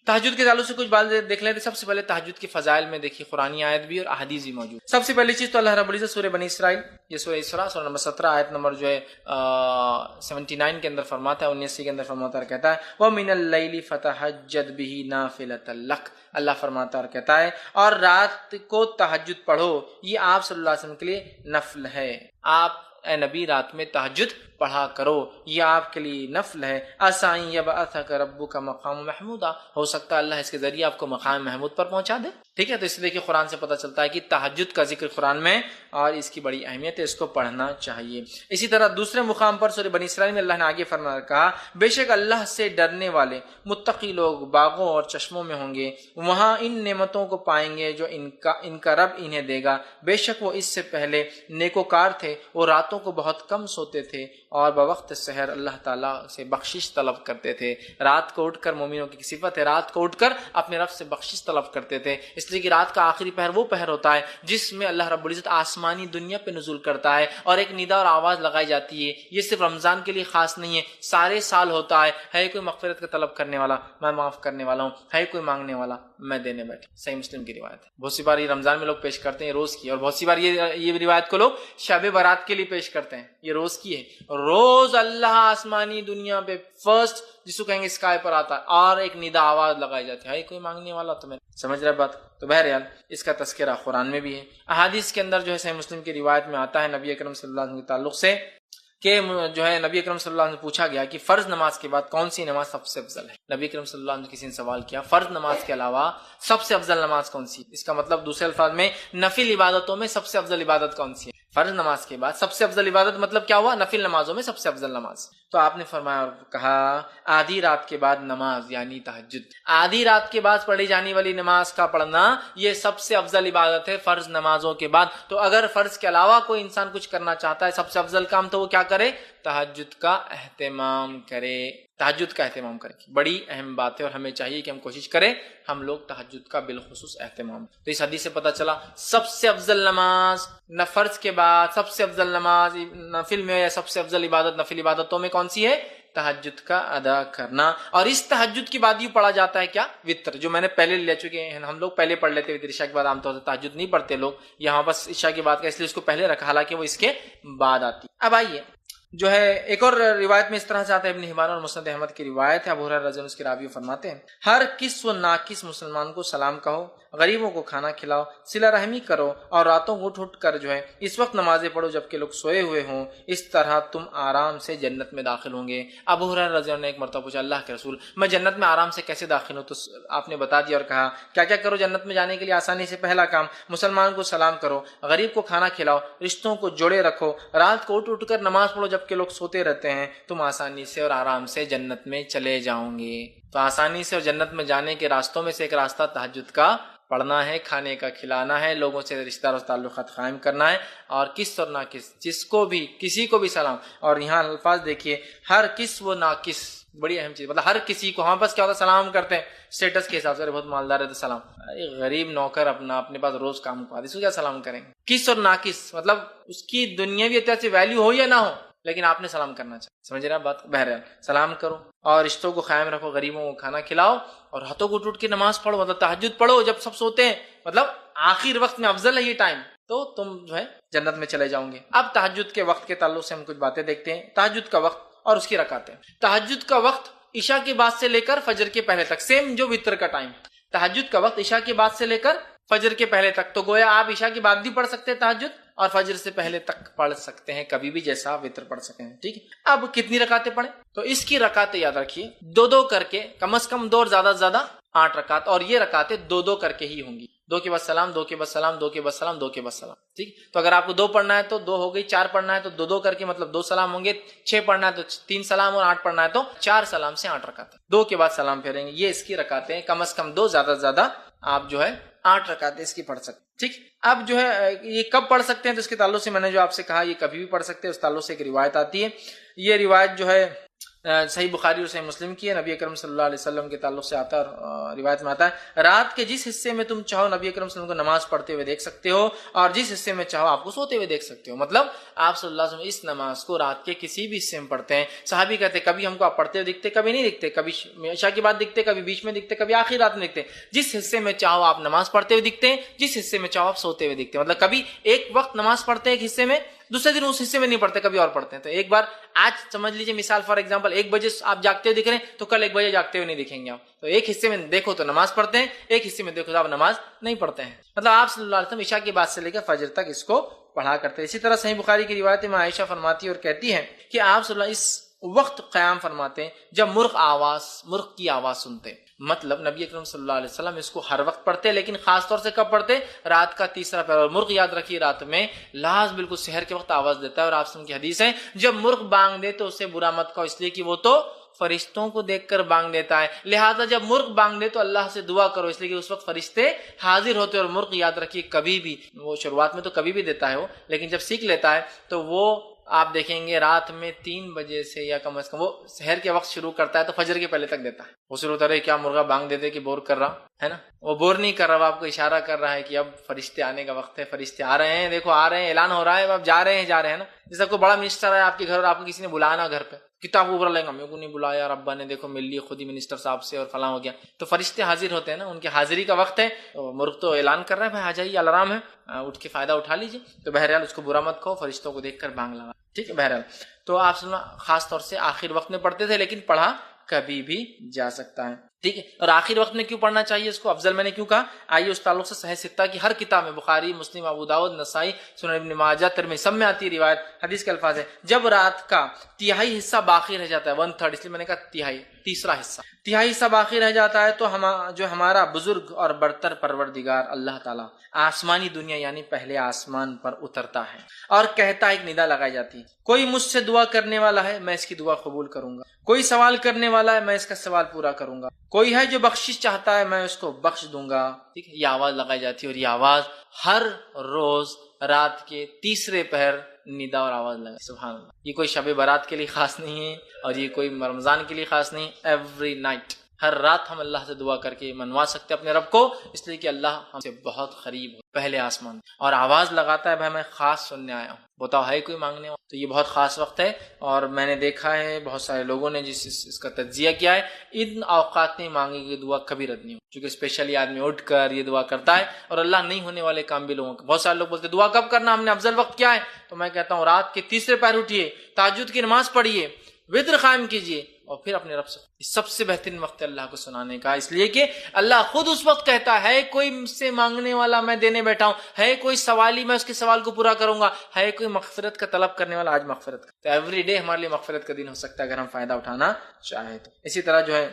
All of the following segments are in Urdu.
تہجد کے تعلق سے کچھ بات دیکھ لیتے ہیں۔ سب سے پہلے تہجد کی فضائل میں دیکھیے قرآنی آیت بھی اور احادیث بھی موجود۔ سب سے پہلی چیز تو اللہ رب العزت سورہ بنی اسرائیل، یہ سورہ اسراء سورہ نمبر 17 آیت نمبر 79 کے اندر فرماتا ہے، 79 کے اندر فرماتا ہے اور کہتا ہے وَمِنَ اللَّيْلِ فَتَهَجَّدْ بِهِ نَافِلَةً لَكَ، اللہ فرماتا ہے اور کہتا ہے اور رات کو تہجد پڑھو، یہ آپ صلی اللہ علیہ وسلم کے لیے نفل ہے، آپ اے نبی رات میں تہجد پڑھا کرو، یہ آپ کے لیے نفل ہے۔ عَسَىٰ أَن يَبْعَثَكَ رَبُّكَ مَقَامًا مَحْمُودًا، ہو سکتا ہے اللہ اس کے ذریعے آپ کو مقام محمود پر پہنچا دے۔ ٹھیک ہے، تو اس لیے کہ قرآن سے پتہ چلتا ہے کہ تہجد کا ذکر قرآن میں اور اس کی بڑی اہمیت ہے، اس کو پڑھنا چاہیے۔ اسی طرح دوسرے مقام پر سورہ بنی اسرائیل میں اللہ نے آگے فرمایا کہا بے شک اللہ سے ڈرنے والے متقی لوگ باغوں اور چشموں میں ہوں گے، وہاں ان نعمتوں کو پائیں گے جو ان کا رب انہیں دے گا، بے شک وہ اس سے پہلے نیکوکار تھے، وہ راتوں کو بہت کم سوتے تھے اور بوقت سحر اللہ تعالیٰ سے بخشش طلب کرتے تھے۔ رات کو اٹھ کر، مومنوں کی صفت ہے رات کو اٹھ کر اپنے رب سے بخشش طلب کرتے تھے، اس لیے کہ رات کا آخری پہر وہ پہر ہوتا ہے جس میں اللہ رب العزت آسمانی دنیا پہ نزول کرتا ہے اور ایک ندا اور آواز لگائی جاتی ہے۔ یہ صرف رمضان کے لیے خاص نہیں ہے، سارے سال ہوتا ہے کوئی مغفرت کا طلب کرنے والا میں معاف کرنے والا ہوں، ہے کوئی مانگنے والا میں دینے بیٹھا۔ صحیح مسلم کی روایت ہے، بہت سی بار یہ رمضان میں لوگ پیش کرتے ہیں روز کی، اور بہت سی بار یہ روایت کو لوگ شب برات کے لیے پیش کرتے ہیں، یہ روز کی ہے۔ روز اللہ آسمانی دنیا پہ فرسٹ جس کو کہیں گے اسکائی پر آتا ہے اور ایک ندا آواز لگائی جاتی ہے کوئی مانگنے والا، تو میں سمجھ رہا بات۔ تو بہرحال اس کا تذکرہ قرآن میں بھی ہے، احادیث کے اندر جو ہے صحیح مسلم کی روایت میں آتا ہے نبی اکرم صلی اللہ علیہ وسلم کے تعلق سے کہ جو ہے نبی اکرم صلی اللہ علیہ وسلم سے پوچھا گیا کہ فرض نماز کے بعد کون سی نماز سب سے افضل ہے۔ نبی اکرم صلی اللہ علیہ وسلم کسی نے سوال کیا فرض نماز کے علاوہ سب سے افضل نماز کون سی، اس کا مطلب دوسرے الفاظ میں نفل عبادتوں میں سب سے افضل عبادت کون سی ہے۔ فرض نماز کے بعد سب سے افضل عبادت مطلب کیا ہوا، نفل نمازوں میں سب سے افضل نماز۔ تو آپ نے فرمایا اور کہا آدھی رات کے بعد نماز یعنی تہجد، آدھی رات کے بعد پڑھی جانے والی نماز کا پڑھنا یہ سب سے افضل عبادت ہے فرض نمازوں کے بعد۔ تو اگر فرض کے علاوہ کوئی انسان کچھ کرنا چاہتا ہے سب سے افضل کام تو وہ کیا کرے، تہجد کا اہتمام کرے، تہجد کا اہتمام کرے۔ بڑی اہم بات ہے اور ہمیں چاہیے کہ ہم کوشش کریں ہم لوگ تہجد کا بالخصوص اہتمام۔ تو اس حدیث سے پتہ چلا سب سے افضل نماز نہ فرض کے بعد سب سے افضل نماز نفل میں یا سب سے افضل عبادت نفل عبادتوں میں کون سی ہے، تہجد کا ادا کرنا۔ اور اس تہجد کی بعد یہ پڑھا جاتا ہے کیا، وتر، جو میں نے پہلے لے چکے ہیں، ہم لوگ پہلے پڑھ لیتے وتر عشاء کے بعد، عام طور سے تہجد نہیں پڑھتے لوگ، یہاں بس عشاء کی بات کا اس لیے اس کو پہلے رکھا حالانکہ وہ اس کے بعد آتی۔ اب آئیے جو ہے ایک اور روایت میں اس طرح سے آتا ہے، ابن حبان اور مسند احمد کی روایت ہے، ابو ہریرہ رضی اللہ عنہ اس کے راوی فرماتے ہیں ہر کس و ناکس مسلمان کو سلام کہو، غریبوں کو کھانا کھلاؤ، صلہ رحمی کرو اور راتوں کو اٹھ کر جو ہے اس وقت نمازیں پڑھو جبکہ لوگ سوئے ہوئے ہوں، اس طرح تم آرام سے جنت میں داخل ہوں گے۔ ابو ہریرہ رضی اللہ عنہ نے ایک مرتبہ پوچھا اللہ کے رسول میں جنت میں آرام سے کیسے داخل ہوں، تو آپ نے بتا دیا اور کہا کیا کیا کرو جنت میں جانے کے لیے آسانی سے۔ پہلا کام مسلمان کو سلام کرو، غریب کو کھانا کھلاؤ، رشتوں کو جوڑے رکھو، رات کو اٹھ کر نماز پڑھو جبکہ لوگ سوتے رہتے ہیں، تم آسانی سے اور آرام سے جنت میں چلے جاؤں گے۔ تو آسانی سے اور جنت میں جانے کے راستوں میں سے ایک راستہ تہجد کا پڑھنا ہے، کھانے کا کھلانا ہے، لوگوں سے رشتہ دار تعلقات قائم کرنا ہے، اور کس اور ناکس جس کو بھی کسی کو بھی سلام۔ اور یہاں الفاظ دیکھیے ہر کس و ناکس، بڑی اہم چیز، مطلب ہر کسی کو، ہم بس کیا ہوتا ہے سلام کرتے ہیں اسٹیٹس کے حساب سے، بہت مالدار ہے تو سلام، غریب نوکر اپنے پاس روز کام کو اس کو کیا سلام کریں گے۔ کس اور ناکس مطلب اس کی دنیاوی اعتبار سے ویلیو ہو یا نہ ہو لیکن آپ نے سلام کرنا چاہیے، سمجھ رہے ہیں بات۔ بہرحال سلام کرو اور رشتوں کو قائم رکھو، غریبوں کو کھانا کھلاؤ اور ہاتھوں کو ٹوٹ کے نماز پڑھو، مطلب تہجد پڑھو جب سب سوتے ہیں، مطلب آخر وقت میں افضل ہے یہ ٹائم، تو تم جو ہے جنت میں چلے جاؤں گے۔ اب تہجد کے وقت کے تعلق سے ہم کچھ باتیں دیکھتے ہیں۔ تہجد کا وقت اور اس کی رکعتیں۔ تہجد کا وقت عشاء کے بعد سے لے کر فجر کے پہلے تک، سیم جو وتر کا ٹائم۔ تہجد کا وقت عشاء کے بعد سے لے کر فجر کے پہلے تک، تو گویا آپ عشاء کے بعد بھی پڑھ سکتے ہیں تہجد اور فجر سے پہلے تک پڑھ سکتے ہیں، کبھی بھی جیسا وتر پڑھ سکیں، ٹھیک ہے۔ اب کتنی رکعتیں پڑھیں، تو اس کی رکعتیں یاد رکھیے دو کر کے، کم از کم 2 اور زیادہ سے زیادہ 8 رکعت، اور یہ رکعتیں 2 کر کے ہی ہوں گی، 2 کے بعد سلام، 2 کے بعد سلام، 2 کے بعد سلام، 2 کے بعد سلام، ٹھیک۔ تو اگر آپ کو 2 پڑھنا ہے تو 2 ہو گئی، 4 پڑھنا ہے تو 2 کر کے مطلب 2 سلام ہوں گے، 6 پڑھنا ہے تو 3 سلام، اور 8 پڑھنا ہے تو 4 سلام سے 8 رکعتیں، 2 کے بعد سلام پھیریں گے۔ یہ اس کی رکعتیں کم از کم 2، زیادہ سے زیادہ آپ جو ہے 8 رکعتیں اس کی پڑھ سکتے، ٹھیک۔ اب جو ہے یہ کب پڑھ سکتے ہیں، تو اس کے تعلق سے میں نے جو آپ سے کہا یہ کبھی بھی پڑھ سکتے ہیں، اس تعلق سے ایک روایت آتی ہے، یہ روایت جو ہے صحیح بخاری اور صحیح مسلم کی ہے، نبی اکرم صلی اللہ علیہ وسلم کے تعلق سے آتا ہے اور روایت میں آتا ہے رات کے جس حصے میں تم چاہو نبی اکرم صلی اللہ علیہ وسلم کو نماز پڑھتے ہوئے دیکھ سکتے ہو اور جس حصے میں چاہو آپ کو سوتے ہوئے دیکھ سکتے ہو. مطلب آپ صلی اللہ علیہ وسلم اس نماز کو رات کے کسی بھی حصے میں پڑھتے ہیں. صحابی کہتے ہیں کبھی ہم کو آپ پڑھتے ہوئے دکھتے، کبھی نہیں دکھتے، کبھی عشاء کے بعد دکھتے، کبھی بیچ میں دکھتے، کبھی آخری رات میں دکھتے. جس حصے میں چاہو آپ نماز پڑھتے ہوئے دکھتے ہیں، جس حصے میں چاہو آپ سوتے ہوئے دکھتے ہیں. مطلب کبھی ایک وقت نماز پڑھتے ہیں ایک حصے میں، دوسرے دن اس حصے میں نہیں پڑھتے، کبھی اور پڑھتے ہیں. تو ایک بار آج سمجھ لیجیے مثال فار ایگزامپل 1 بجے آپ جاگتے ہوئے دکھ رہے ہیں تو کل 1 بجے جاگتے ہوئے نہیں دکھیں گے آپ. تو ایک حصے میں دیکھو تو نماز پڑھتے ہیں، ایک حصے میں دیکھو تو آپ نماز نہیں پڑھتے ہیں. مطلب آپ صلی اللہ علیہ وسلم عشاء کے بعد سے لے کر فجر تک اس کو پڑھا کرتے ہیں. اسی طرح صحیح بخاری کی روایت میں عائشہ فرماتی ہے اور کہتی ہیں کہ آپ صلی اللہ علیہ وسلم اس وقت قیام فرماتے ہیں جب مرغ کی آواز سنتے. مطلب نبی اکرم صلی اللہ علیہ وسلم اس کو ہر وقت پڑھتے، لیکن خاص طور سے کب پڑھتے؟ رات کا تیسرا پہر. اور مرغ یاد رکھیے رات میں لاز بالکل سحر کے وقت آواز دیتا ہے، اور آپ سے کی حدیث ہے جب مرغ بانگ دے تو اسے برا مت کہو، اس لیے کہ وہ تو فرشتوں کو دیکھ کر بانگ دیتا ہے. لہٰذا جب مرغ بانگ دے تو اللہ سے دعا کرو، اس لیے کہ اس وقت فرشتے حاضر ہوتے. اور مرغ یاد رکھیے کبھی بھی، وہ شروعات میں تو کبھی بھی دیتا ہے وہ، لیکن جب سیکھ لیتا ہے تو وہ آپ دیکھیں گے رات میں 3 بجے سے یا کم از کم وہ سحر کے وقت شروع کرتا ہے تو فجر کے پہلے تک دیتا ہے. وہ شروع ہوتا ہے کیا مرغا بانگ دیتے کہ بور کر رہا ہے نا، وہ بور نہیں کر رہا، وہ آپ کو اشارہ کر رہا ہے کہ اب فرشتے آنے کا وقت ہے، فرشتے آ رہے ہیں، دیکھو آ رہے ہیں، اعلان ہو رہا ہے، اب جا رہے ہیں نا. جیسا کوئی بڑا منسٹر ہے آپ کے گھر اور آپ کو کسی نے بلایا نا گھر پہ، کتاب کو اوپر لیں گا، میرے کو نہیں بلایا اور ابا نے دیکھو مل لی خود ہی منسٹر صاحب سے اور فلاں ہو گیا، تو فرشتے حاضر ہوتے ہیں نا، ان کی حاضری کا وقت ہے. تو مرغ تو اعلان کر رہا ہے بھائی آ جائیے، الارم ہے، اٹھ کے فائدہ اٹھا لیجیے. تو بہرحال اس کو برا مت کہو، فرشتوں کو دیکھ کر بانگ لگا. ٹھیک ہے. بہرحال تو آپ خاص طور سے آخر وقت میں پڑھتے تھے، لیکن پڑھا کبھی بھی جا سکتا ہے. ٹھیک ہے. اور آخر وقت میں کیوں پڑھنا چاہیے اس کو افضل میں نے کیوں کہا؟ آئیے اس تعلق سے صحیح ستہ کی ہر کتاب میں، بخاری، مسلم، ابو داؤد، نسائی، سنن ابن ماجہ، ترمذی، سب میں آتی ہے روایت. حدیث کے الفاظ ہے جب رات کا تہائی حصہ باقی رہ جاتا ہے، 1/3، اس لیے میں نے کہا تہائی، تیسرا حصہ، تہائی حصہ باقی رہ جاتا ہے تو جو ہمارا بزرگ اور برتر پروردگار اللہ تعالیٰ آسمانی دنیا یعنی پہلے آسمان پر اترتا ہے اور کہتا ہے، ایک ندا لگائی جاتی ہے، کوئی مجھ سے دعا کرنے والا ہے میں اس کی دعا قبول کروں گا، کوئی سوال کرنے والا ہے میں اس کا سوال پورا کروں گا، کوئی ہے جو بخشش چاہتا ہے میں اس کو بخش دوں گا. ٹھیک ہے. یہ آواز لگائی جاتی ہے اور یہ آواز ہر روز رات کے تیسرے پہر ندا اور آواز لگا. سبحان اللہ. یہ کوئی شب برات کے لیے خاص نہیں ہے اور یہ کوئی رمضان کے لیے خاص نہیں. ایوری نائٹ، ہر رات ہم اللہ سے دعا کر کے منوا سکتے اپنے رب کو، اس لیے کہ اللہ ہم سے بہت قریب ہے پہلے آسمان، اور آواز لگاتا ہے بھائی میں خاص سننے آیا ہوں، بتاؤ ہے کوئی مانگنے والا؟ تو یہ بہت خاص وقت ہے. اور میں نے دیکھا ہے بہت سارے لوگوں نے جس اس کا تجزیہ کیا ہے، ان اوقات میں مانگی گئی دعا کبھی رد نہیں ہو، کیونکہ اسپیشلی آدمی اٹھ کر یہ دعا کرتا ہے اور اللہ نہیں ہونے والے کام بھی لوگوں کے. بہت سارے لوگ بولتے ہیں دعا کب کرنا، ہم نے افضل وقت کیا ہے؟ تو میں کہتا ہوں رات کے تیسرے پہر اٹھیے، تہجد کی نماز پڑھیے، وتر قائم کیجیے اور پھر اپنے رب سے. سب سے بہترین وقت ہے اللہ کو سنانے کا، اس لیے کہ اللہ خود اس وقت کہتا ہے کوئی مجھ سے مانگنے والا میں دینے بیٹھا ہوں، ہے کوئی سوالی میں اس کے سوال کو پورا کروں گا، ہے کوئی مغفرت کا طلب کرنے والا آج مغفرت کا. تو ایوری ڈے ہمارے لیے مغفرت کا دن ہو سکتا ہے اگر ہم فائدہ اٹھانا چاہیں تو. اسی طرح جو ہے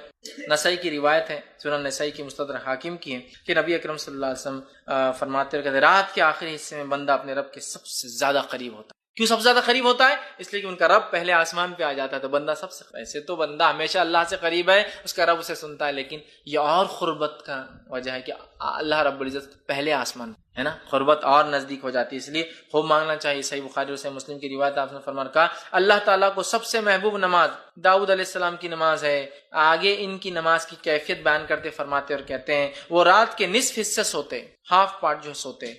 نسائی کی روایت ہے، سنن نسائی کی، مستدرک حاکم کی ہے کہ نبی اکرم صلی اللہ علیہ وسلم فرماتے ہیں رات کے آخری حصے میں بندہ اپنے رب کے سب سے زیادہ قریب ہوتا ہے. کیوں سب سے زیادہ قریب ہوتا ہے؟ اس لیے کہ ان کا رب پہلے آسمان پہ آ جاتا ہے تو بندہ سب سے، ایسے تو بندہ ہمیشہ اللہ سے قریب ہے، اس کا رب اسے سنتا ہے، لیکن یہ اور قربت کا وجہ ہے کہ اللہ رب العزت پہلے آسمان ہے نا، قربت اور نزدیک ہو جاتی ہے. اس لیے خوب مانگنا چاہیے. صحیح بخاری اور صحیح مسلم کی روایت آپ نے فرمان کہا اللہ تعالیٰ کو سب سے محبوب نماز داؤد علیہ السلام کی نماز ہے. آگے ان کی نماز کی کیفیت بیان کرتے فرماتے اور کہتے ہیں وہ رات کے نصف حصے سوتے، ہاف پارٹ جو سوتے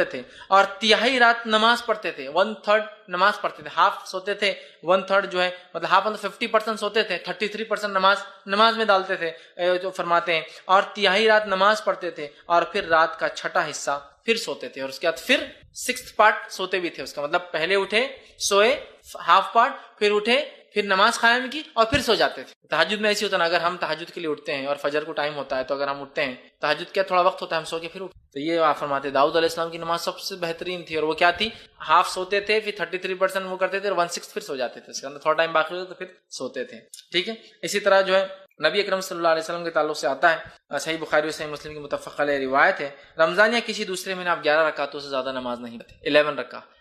تھے، اور تہائی رات نماز پڑھتے تھے، 1/3 نماز پڑھتے تھے، ہاف سوتے تھے، 1/3 جو ہے مطلب ہاف 50% سوتے تھے، 33% نماز میں ڈالتے تھے جو فرماتے ہیں، اور تہائی رات نماز پڑھتے تھے اور پھر رات کا چھٹا حصہ پھر سوتے تھے، اور اس کے بعد پھر 6th پارٹ سوتے بھی تھے. اس کا مطلب پہلے اٹھے سوئے ہاف پارٹ، پھر اٹھے پھر نماز قائم کی اور پھر سو جاتے تھے. تہجد میں ایسی ہوتا ہے نا، اگر ہم تہجد کے لیے اٹھتے ہیں اور فجر کو ٹائم ہوتا ہے تو اگر ہم اٹھتے ہیں تہجد کیا تھوڑا وقت ہوتا ہے ہم سو کے پھر اٹھتے. تو یہ آپ فرماتے داؤد علیہ السلام کی نماز سب سے بہترین تھی، اور وہ کیا تھی؟ ہاف سوتے تھے، پھر 33% وہ کرتے تھے اور 1/6 پھر سو جاتے تھے. اس کے اندر تھوڑا ٹائم باقی ہوتا تو پھر سوتے تھے. ٹھیک ہے. اسی طرح جو ہے نبی اکرم صلی اللہ علیہ وسلم کے تعلق سے آتا ہے، صحیح بخاری اور صحیح مسلم کی متفق علیہ روایت ہے، رمضان یا کسی دوسرے مہینے آپ 11 رکعتوں سے زیادہ نماز نہیں پڑھتے، 11 رکعت.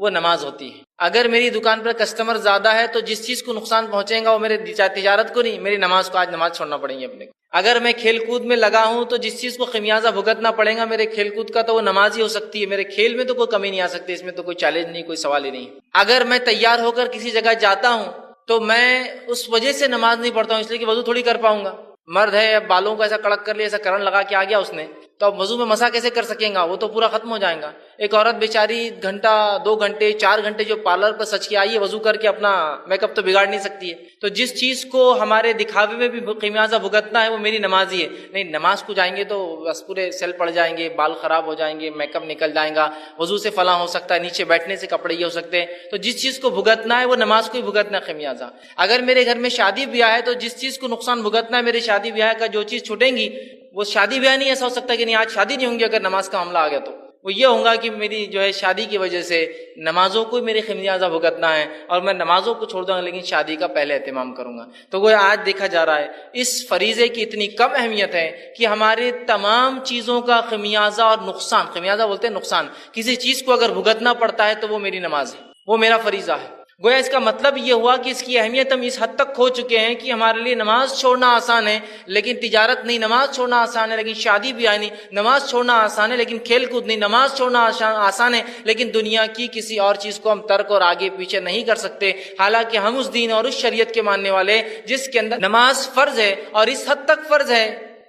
وہ نماز ہوتی ہے۔ اگر میری دکان پر کسٹمر زیادہ ہے تو جس چیز کو نقصان پہنچے گا وہ میرے تجارت کو نہیں، میری نماز کو، آج نماز چھوڑنا پڑیں گی اپنے کو۔ اگر میں کھیل کود میں لگا ہوں تو جس چیز کو خمیازہ بھگتنا پڑے گا میرے کھیل کود کا تو وہ نماز ہی ہو سکتی ہے، میرے کھیل میں تو کوئی کمی نہیں آ سکتی، اس میں تو کوئی چیلنج نہیں، کوئی سوال ہی نہیں۔ اگر میں تیار ہو کر کسی جگہ جاتا ہوں تو میں اس وجہ سے نماز نہیں پڑھتا ہوں اس لیے کہ وضو تھوڑی کر پاؤں گا۔ مرد ہے، اب بالوں کو ایسا کڑک کر لیا، ایسا کرن لگا کے آ گیا اس نے، تو اب وضو میں مسح کیسے کر سکیں گا؟ وہ تو پورا ختم ہو جائے گا۔ ایک عورت بیچاری گھنٹہ 2 گھنٹے 4 گھنٹے جو پارلر پر سچ کے آئی ہے، وضو کر کے اپنا میک اپ تو بگاڑ نہیں سکتی ہے۔ تو جس چیز کو ہمارے دکھاوے میں بھی خمیازہ بھگتنا ہے وہ میری نماز ہی ہے۔ نہیں، نماز کو جائیں گے تو بس پورے سیل پڑ جائیں گے، بال خراب ہو جائیں گے، میک اپ نکل جائے گا، وضو سے فلاں ہو سکتا ہے، نیچے بیٹھنے سے کپڑے یہ ہو سکتے ہیں۔ تو جس چیز کو بھگتنا ہے وہ نماز کو ہی بھگتنا ہے خمیازہ۔ اگر میرے گھر میں شادی بیاہ ہے تو جس چیز کو نقصان بھگتنا ہے میرے شادی بیاہ کا، جو چیز چھوٹیں گی وہ شادی بیاہ نہیں ایسا ہو سکتا کہ نہیں آج شادی نہیں ہوں گی اگر نماز کا معاملہ آ گیا، تو وہ یہ ہوگا کہ میری جو ہے شادی کی وجہ سے نمازوں کو میرے خمیازہ بھگتنا ہے، اور میں نمازوں کو چھوڑ دوں گا لیکن شادی کا پہلے اہتمام کروں گا۔ تو وہ آج دیکھا جا رہا ہے اس فریضے کی اتنی کم اہمیت ہے کہ ہمارے تمام چیزوں کا خمیازہ اور نقصان، خمیازہ بولتے ہیں نقصان، کسی چیز کو اگر بھگتنا پڑتا ہے تو وہ میری نماز ہے، وہ میرا فریضہ ہے۔ گویا اس کا مطلب یہ ہوا کہ اس کی اہمیت ہم اس حد تک کھو چکے ہیں کہ ہمارے لیے نماز چھوڑنا آسان ہے لیکن تجارت نہیں، نماز چھوڑنا آسان ہے لیکن شادی بیاہ نہیں، نماز چھوڑنا آسان ہے لیکن کھیل کود نہیں، نماز چھوڑنا آسان ہے لیکن دنیا کی کسی اور چیز کو ہم ترک اور آگے پیچھے نہیں کر سکتے، حالانکہ ہم اس دین اور اس شریعت کے ماننے والے جس کے اندر نماز فرض ہے، اور اس حد تک فرض ہے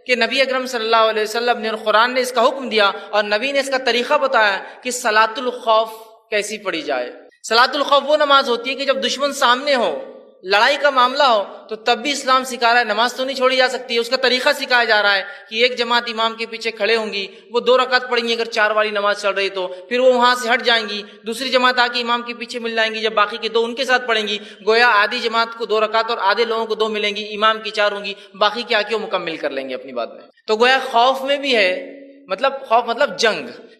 کہ نبی اکرم صلی اللہ علیہ وسلم نے اور قرآن نے اس کا حکم دیا اور نبی نے اس کا طریقہ بتایا کہ صلاۃ الخوف کیسی پڑھی جائے۔ صلاۃ الخوف وہ نماز ہوتی ہے کہ جب دشمن سامنے ہو، لڑائی کا معاملہ ہو، تو تب بھی اسلام سکھا رہا ہے نماز تو نہیں چھوڑی جا سکتی ہے، اس کا طریقہ سکھایا جا رہا ہے کہ ایک جماعت امام کے پیچھے کھڑے ہوں گی، وہ 2 رکعت پڑھیں گی اگر 4 والی نماز چل رہی تو، پھر وہ وہاں سے ہٹ جائیں گی، دوسری جماعت آ کے امام کے پیچھے مل جائیں گی، جب باقی کے 2 ان کے ساتھ پڑھیں گی، گویا آدھی جماعت کو 2 رکعت اور آدھے لوگوں کو 2 ملیں گی، امام کی 4 ہوں گی، باقی کے آ کے وہ مکمل کر لیں گے اپنی بات میں۔ تو گویا خوف میں بھی ہے، مطلب خوف مطلب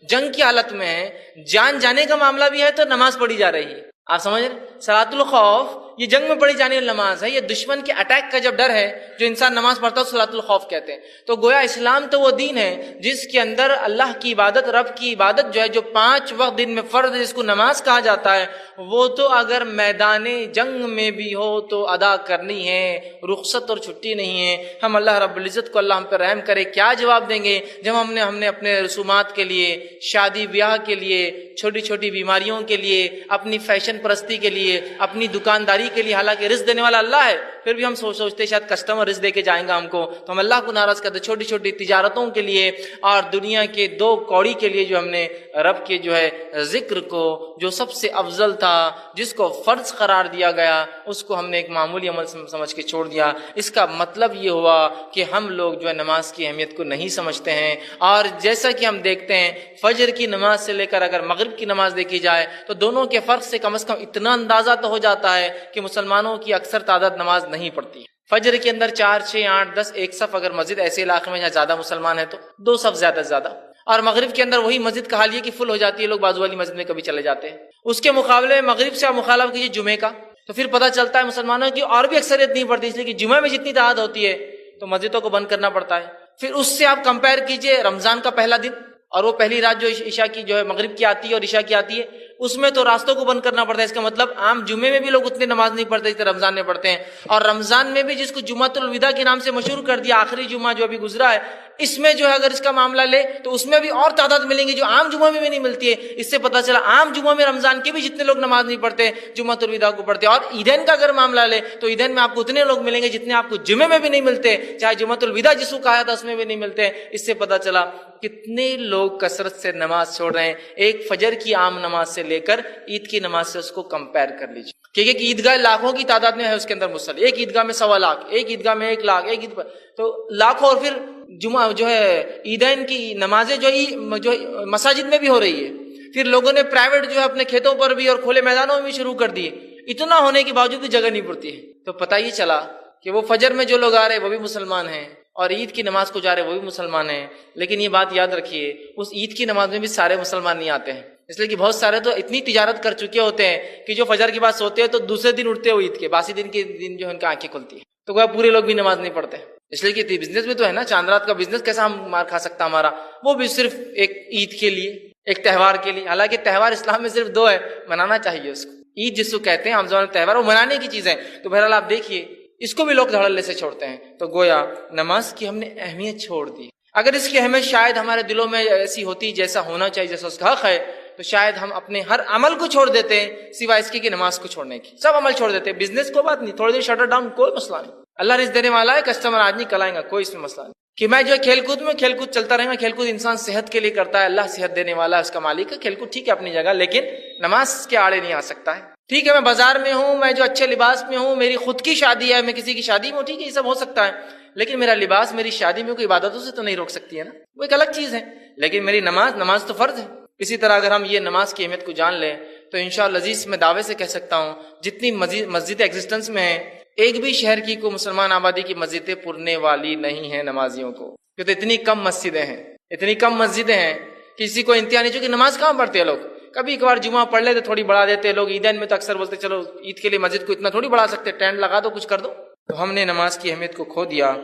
جنگ کی حالت میں ہے، جان جانے کا معاملہ بھی ہے تو نماز پڑھی جا رہی ہے۔ آپ سمجھ رہے؟ صلاۃ الخوف یہ جنگ میں پڑھی جانے والی نماز ہے، یہ دشمن کے اٹیک کا جب ڈر ہے جو انسان نماز پڑھتا ہے صلاۃ الخوف کہتے ہیں۔ تو گویا اسلام تو وہ دین ہے جس کے اندر اللہ کی عبادت، رب کی عبادت جو ہے، جو 5 وقت دن میں فرض جس کو نماز کہا جاتا ہے، وہ تو اگر میدان جنگ میں بھی ہو تو ادا کرنی ہے، رخصت اور چھٹی نہیں ہے۔ ہم اللہ رب العزت کو اللہ ہم پہ رحم کرے کیا جواب دیں گے جب ہم نے اپنے رسومات کے لیے، شادی بیاہ کے لیے، چھوٹی چھوٹی بیماریوں کے لیے، اپنی فیشن پرستی کے لیے، اپنی دکانداری کے لیے، حالانکہ رزق دینے والا اللہ ہے، پھر بھی ہم سوچتے شاید کسٹمر رزق دے کے جائیں گا ہم کو، تو ہم اللہ کو ناراض کرتے۔ چھوٹی چھوٹی تجارتوں کے لیے اور دنیا کے 2 کوڑی کے لیے جو ہم نے رب کے جو ہے ذکر کو، جو سب سے افضل تھا، جس کو فرض قرار دیا گیا، اس کو ہم نے ایک معمولی عمل سمجھ کے چھوڑ دیا۔ اس کا مطلب یہ ہوا کہ ہم لوگ جو ہے نماز کی اہمیت کو نہیں سمجھتے ہیں، اور جیسا کہ ہم دیکھتے ہیں فجر کی نماز سے لے کر اگر مغرب کی نماز دیکھی جائے تو دونوں کے فرق سے کم از کم اتنا اندازہ تو ہو جاتا ہے کہ مسلمانوں کی اکثر تعداد نماز نہیں پڑھتی۔ فجر کے اندر 4 6 8 10 ایک صف، اگر مسجد ایسے علاقے میں جہاں زیادہ مسلمان ہیں تو 2 صف زیادہ سے زیادہ، اور مغرب کے اندر وہی مسجد کا حال یہ کہ فل ہو جاتی ہے، لوگ بازو والی مسجد میں کبھی چلے جاتے ہیں۔ اس کے مقابلے میں مغرب سے آپ مخالفت کیجیے جمعے کا، تو پھر پتہ چلتا ہے مسلمانوں کی اور بھی اکثریت نہیں پڑتی، اس لیے کہ جمعہ میں جتنی تعداد ہوتی ہے تو مسجدوں کو بند کرنا پڑتا ہے۔ پھر اس سے آپ کمپیئر کیجئے رمضان کا پہلا دن اور وہ پہلی رات جو عشاء کی جو ہے مغرب کی آتی ہے اور عشاء کی آتی ہے، اس میں تو راستوں کو بند کرنا پڑتا ہے۔ اس کا مطلب عام جمعے میں بھی لوگ اتنے نماز نہیں پڑھتے جتنے رمضان میں پڑھتے ہیں، اور رمضان میں بھی جس کو جمعۃ الوداع کے نام سے مشہور کر دیا، آخری جمعہ جو ابھی گزرا ہے، اس میں جو ہے اگر اس کا معاملہ لے تو اس میں بھی اور تعداد ملیں گی جو عام جمعہ میں بھی نہیں ملتی ہے۔ اس سے پتہ چلا عام جمعہ میں رمضان کے بھی جتنے لوگ نماز نہیں پڑھتے جمعۃ الوداع کو پڑھتے ہیں، اور عیدین کا اگر معاملہ لے تو عیدین میں آپ کو اتنے لوگ ملیں گے جتنے آپ کو جمعے میں بھی نہیں ملتے، چاہے جمعۃ الوداع جس کو کہا تھا اس میں بھی نہیں ملتے۔ اس سے پتہ چلا کتنے لوگ کثرت سے نماز چھوڑ رہے ہیں۔ ایک فجر کی عام نماز سے لے کر عید کی نماز سے اس کو کمپیئر کر لیجیے، کیونکہ ایک عیدگاہ لاکھوں کی تعداد میں ہے، اس کے اندر مسلح، ایک عیدگاہ میں 1.25 لاکھ، ایک عیدگاہ میں 1 لاکھ، ایک عید پر تو لاکھوں، اور پھر جمعہ جو ہے عیدین کی نمازیں جو مساجد میں بھی ہو رہی ہے، پھر لوگوں نے پرائیویٹ جو ہے اپنے کھیتوں پر بھی اور کھلے میدانوں میں بھی شروع کر دیے، اتنا ہونے کے باوجود بھی جگہ نہیں پڑتی ہے۔ تو پتہ یہ چلا کہ وہ فجر میں جو لوگ آ رہے وہ بھی مسلمان ہیں، اور عید کی نماز کو جا رہے وہ بھی مسلمان ہیں، لیکن یہ بات یاد رکھیے اس عید کی نماز میں بھی سارے مسلمان نہیں آتے ہیں، اس لیے کہ بہت سارے تو اتنی تجارت کر چکے ہوتے ہیں کہ جو فجر کے بعد سوتے ہیں تو دوسرے دن اٹھتے ہو عید کے باسی دن کے دن جو ہے ان کی آنکھیں کھلتی ہیں، تو وہ پورے لوگ بھی نماز نہیں پڑھتے، اس لیے کہ بزنس بھی تو ہے نا، چاند رات کا بزنس کیسا ہم مار کھا سکتا ہمارا، وہ بھی صرف ایک عید کے لیے۔ ایک تہوار کے لیے، حالانکہ تہوار اسلام میں صرف 2 ہے، منانا چاہیے اس کو، عید جس کو کہتے ہیں عام زبان میں تہوار، وہ منانے کی چیز ہے۔ تو بہرحال آپ دیکھیے اس کو بھی لوگ دھڑلے سے چھوڑتے ہیں، تو گویا نماز کی ہم نے اہمیت چھوڑ دی۔ اگر اس کی اہمیت شاید ہمارے دلوں میں ایسی ہوتی جیسا ہونا چاہیے، جیسا اس کا حق ہے، تو شاید ہم اپنے ہر عمل کو چھوڑ دیتے ہیں سوائے اس کے کہ نماز کو چھوڑنے کی، سب عمل چھوڑ دیتے ہیں۔ بزنس کو بات نہیں، تھوڑی دیر شٹر ڈاؤن، کوئی مسئلہ نہیں، اللہ رزق دینے والا ہے، کسٹمر آج نہیں کل آئیں گا، کوئی اس میں مسئلہ نہیں۔ کہ میں جو کھیل کود میں کھیل کود چلتا رہے گا، کھیل کود انسان صحت کے لیے کرتا ہے، اللہ صحت دینے والا ہے، اس کا مالک ہے، کھیل کود ٹھیک ہے اپنی جگہ، لیکن نماز کے آڑے نہیں آ سکتا ہے۔ ٹھیک ہے میں بازار میں ہوں، میں جو اچھے لباس میں ہوں، میری خود کی شادی ہے، میں کسی کی شادی میں ہوں، ٹھیک ہے یہ سب ہو سکتا ہے، لیکن میرا لباس میری شادی میں کوئی عبادتوں سے تو نہیں روک سکتی ہے نا، وہ ایک الگ چیز ہے۔ لیکن میری نماز تو فرض ہے۔ اسی طرح اگر ہم یہ نماز کی اہمیت کو جان لیں تو انشاءاللہ عزیز میں دعوے سے کہہ سکتا ہوں جتنی مسجد ایگزسٹنس میں ہیں، ایک بھی شہر کی کو مسلمان آبادی کی مسجدیں پرنے والی نہیں ہیں نمازیوں کو، کیونکہ اتنی کم مسجدیں ہیں، اتنی کم مسجدیں ہیں، کسی کو انتہا نہیں، چونکہ نماز کہاں پڑھتے ہیں لوگ، کبھی کبھار جمعہ پڑھ لیتے تھوڑی بڑھا دیتے لوگ، عیدین میں تو اکثر بولتے چلو عید کے لیے مسجد کو اتنا تھوڑی بڑھا سکتے، ٹینٹ لگا دو کچھ کر دو۔ تو ہم نے نماز کی اہمیت کو کھو دیا۔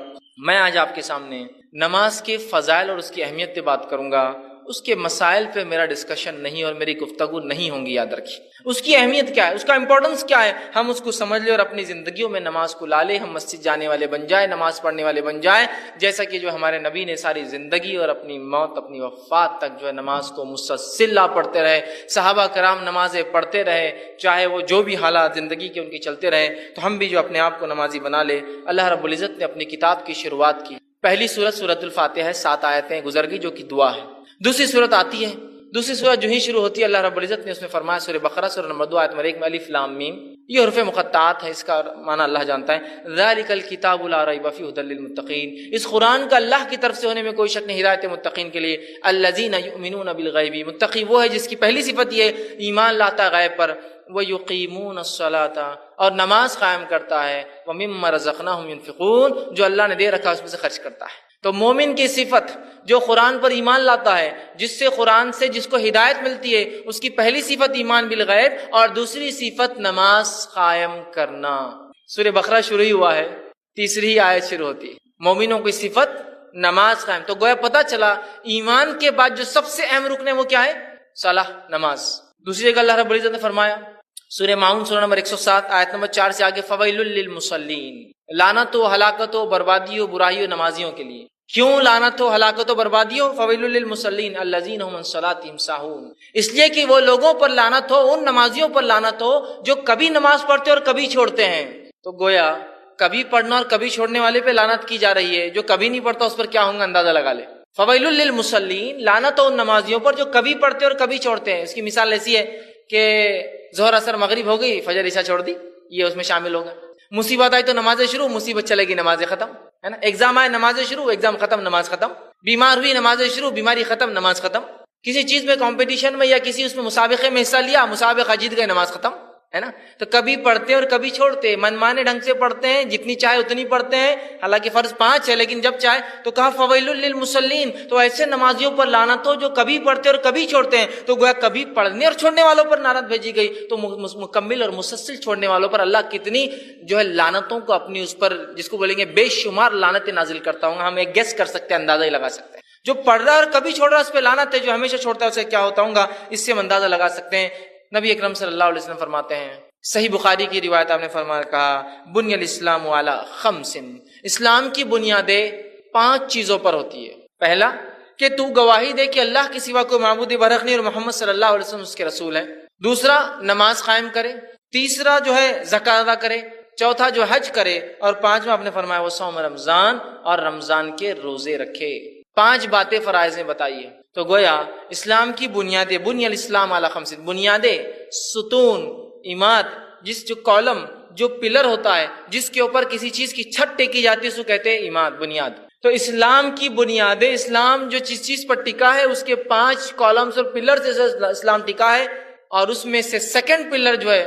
میں آج آپ کے سامنے نماز کے فضائل اور اس کی اہمیت پہ بات کروں گا، اس کے مسائل پہ میرا ڈسکشن نہیں اور میری گفتگو نہیں ہوں گی، یاد رکھیے۔ اس کی اہمیت کیا ہے، اس کا امپورٹنس کیا ہے، ہم اس کو سمجھ لیں اور اپنی زندگیوں میں نماز کو لا لیں، ہم مسجد جانے والے بن جائیں، نماز پڑھنے والے بن جائیں، جیسا کہ جو ہمارے نبی نے ساری زندگی اور اپنی موت، اپنی وفات تک جو ہے نماز کو مسلسل پڑھتے رہے، صحابہ کرام نمازیں پڑھتے رہے، چاہے وہ جو بھی حالات زندگی کے ان کی چلتے رہے، تو ہم بھی جو اپنے آپ کو نمازی بنا لے۔ اللہ رب العزت نے اپنی کتاب کی شروعات کی، پہلی سورت الفاتحہ ہے، 7 آیتیں گزر گئی جو کہ دعا ہے۔ دوسری سورت آتی ہے، دوسری سورت جو ہی شروع ہوتی ہے اللہ رب العزت نے اس میں فرمایا، سورہ بقرہ سورہ نمبر 2 آیت نمبر 1 میں الف لام میم، یہ حروف مقطعات ہے، اس کا معنی اللہ جانتا ہے۔ ذالک الکتاب لا ریب فیہ ھدی للمتقین، اس قرآن کا اللہ کی طرف سے ہونے میں کوئی شک نہیں، ہدایت متقین کے لیے۔ الذین یؤمنون بالغیب، متقی وہ ہے جس کی پہلی صفت یہ ہے ایمان لاتا ہے غیب پر، وَيُقِيمُونَ الصَّلَاةَ، اور نماز قائم کرتا ہے، وَمِمَّا رَزَقْنَاهُمْ يُنْفِقُونَ، جو اللہ نے دے رکھا اس میں سے خرچ کرتا ہے۔ تو مومن کی صفت جو قرآن پر ایمان لاتا ہے، جس سے قرآن سے جس کو ہدایت ملتی ہے، اس کی پہلی صفت ایمان بالغیب اور دوسری صفت نماز قائم کرنا۔ سورہ بقرہ شروع ہی ہوا ہے، تیسری آیت شروع ہوتی ہے، مومنوں کی صفت نماز قائم۔ تو گویا پتہ چلا ایمان کے بعد جو سب سے اہم رکن ہے وہ کیا ہے؟ صلاح، نماز۔ دوسری جگہ اللہ رب العزت نے فرمایا سورہ ماؤن سورہ نمبر 107 آیت نمبر 4 سے آگے، فویل للمصلین، لعنت و ہلاکت و بربادی و برائی و نمازیوں کے لیے۔ کیوں لعنت و ہلاکت و بربادی ہو؟ فویل للمصلین الذین هم عن صلاتهم ساہون، اس لیے کہ وہ لوگوں پر لعنت ہو، ان نمازیوں پر لعنت ہو جو کبھی نماز پڑھتے اور کبھی چھوڑتے ہیں۔ تو گویا کبھی پڑھنا اور کبھی چھوڑنے والے پہ لعنت کی جا رہی ہے، جو کبھی نہیں پڑھتا اس پر کیا ہوگا اندازہ لگا لے۔ فویل للمصلین، لعنت ہو ان نمازیوں پر جو کبھی پڑھتے اور کبھی چھوڑتے ہیں۔ اس کی مثال ایسی ہے کہ ظہر اثر مغرب ہو گئی، فجر عشاء چھوڑ دی، یہ اس میں شامل ہوگا۔ مصیبت آئی تو نمازیں شروع، مصیبت چلے گی نمازیں ختم، ہے نا۔ ایگزام آئے نمازیں شروع، ایگزام ختم، نماز ختم۔ بیمار ہوئی نمازیں شروع، بیماری ختم، نماز ختم۔ کسی چیز میں کمپٹیشن میں یا کسی اس میں مسابقے میں حصہ لیا، مسابقہ جیت گئے، نماز ختم، ہے نا۔ تو کبھی پڑھتے اور کبھی چھوڑتے، منمانے ڈھنگ سے پڑھتے ہیں، جتنی چاہے اتنی پڑھتے ہیں، حالانکہ فرض 5 ہے لیکن جب چاہے تو کہا فویل للمصلین، تو ایسے نمازیوں پر لعنت ہو جو کبھی پڑھتے اور کبھی چھوڑتے ہیں۔ تو گویا کبھی پڑھنے اور چھوڑنے والوں پر لعنت بھیجی گئی، تو مکمل اور مسلسل چھوڑنے والوں پر اللہ کتنی جو ہے لعنتوں کو اپنی اس پر، جس کو بولیں گے بے شمار لعنتیں نازل کرتا ہوں۔ ہم ایک گیس کر سکتے ہیں، اندازہ ہی لگا سکتے ہیں، جو پڑھ رہا ہے اور کبھی چھوڑ رہا ہے اس پہ لعنت ہے، جو ہمیشہ چھوڑتا ہے اسے کیا ہوتا ہوں گا، اس سے ہم اندازہ لگا سکتے ہیں۔ نبی اکرم صلی اللہ علیہ وسلم فرماتے ہیں، صحیح بخاری کی روایت، آپ نے فرمایا کہا بنی الاسلام علی 5، اسلام کی بنیادیں 5 چیزوں پر ہوتی ہے۔ پہلا کہ تو گواہی دے کہ اللہ کے سوا کوئی معبود برحق نہیں اور محمد صلی اللہ علیہ وسلم اس کے رسول ہیں۔ دوسرا نماز قائم کرے، تیسرا جو ہے زکوٰۃ ادا کرے، چوتھا جو حج کرے، اور 5واں آپ نے فرمایا وہ صوم رمضان، اور رمضان کے روزے رکھے۔ 5 باتیں فرائض میں بتائیے۔ تو گویا اسلام کی بنیادیں، بنی الاسلام علی 5، بنیادیں، ستون، عماد، جو کالم، جو پلر ہوتا ہے جس کے اوپر کسی چیز کی چھت ٹیکی جاتی ہے اس کو کہتے ہیں عماد، بنیاد۔ تو اسلام کی بنیادیں، اسلام جو جس چیز پر ٹکا ہے اس کے 5 کالمز اور پلر سے اسلام ٹکا ہے، اور اس میں سے سیکنڈ پلر جو ہے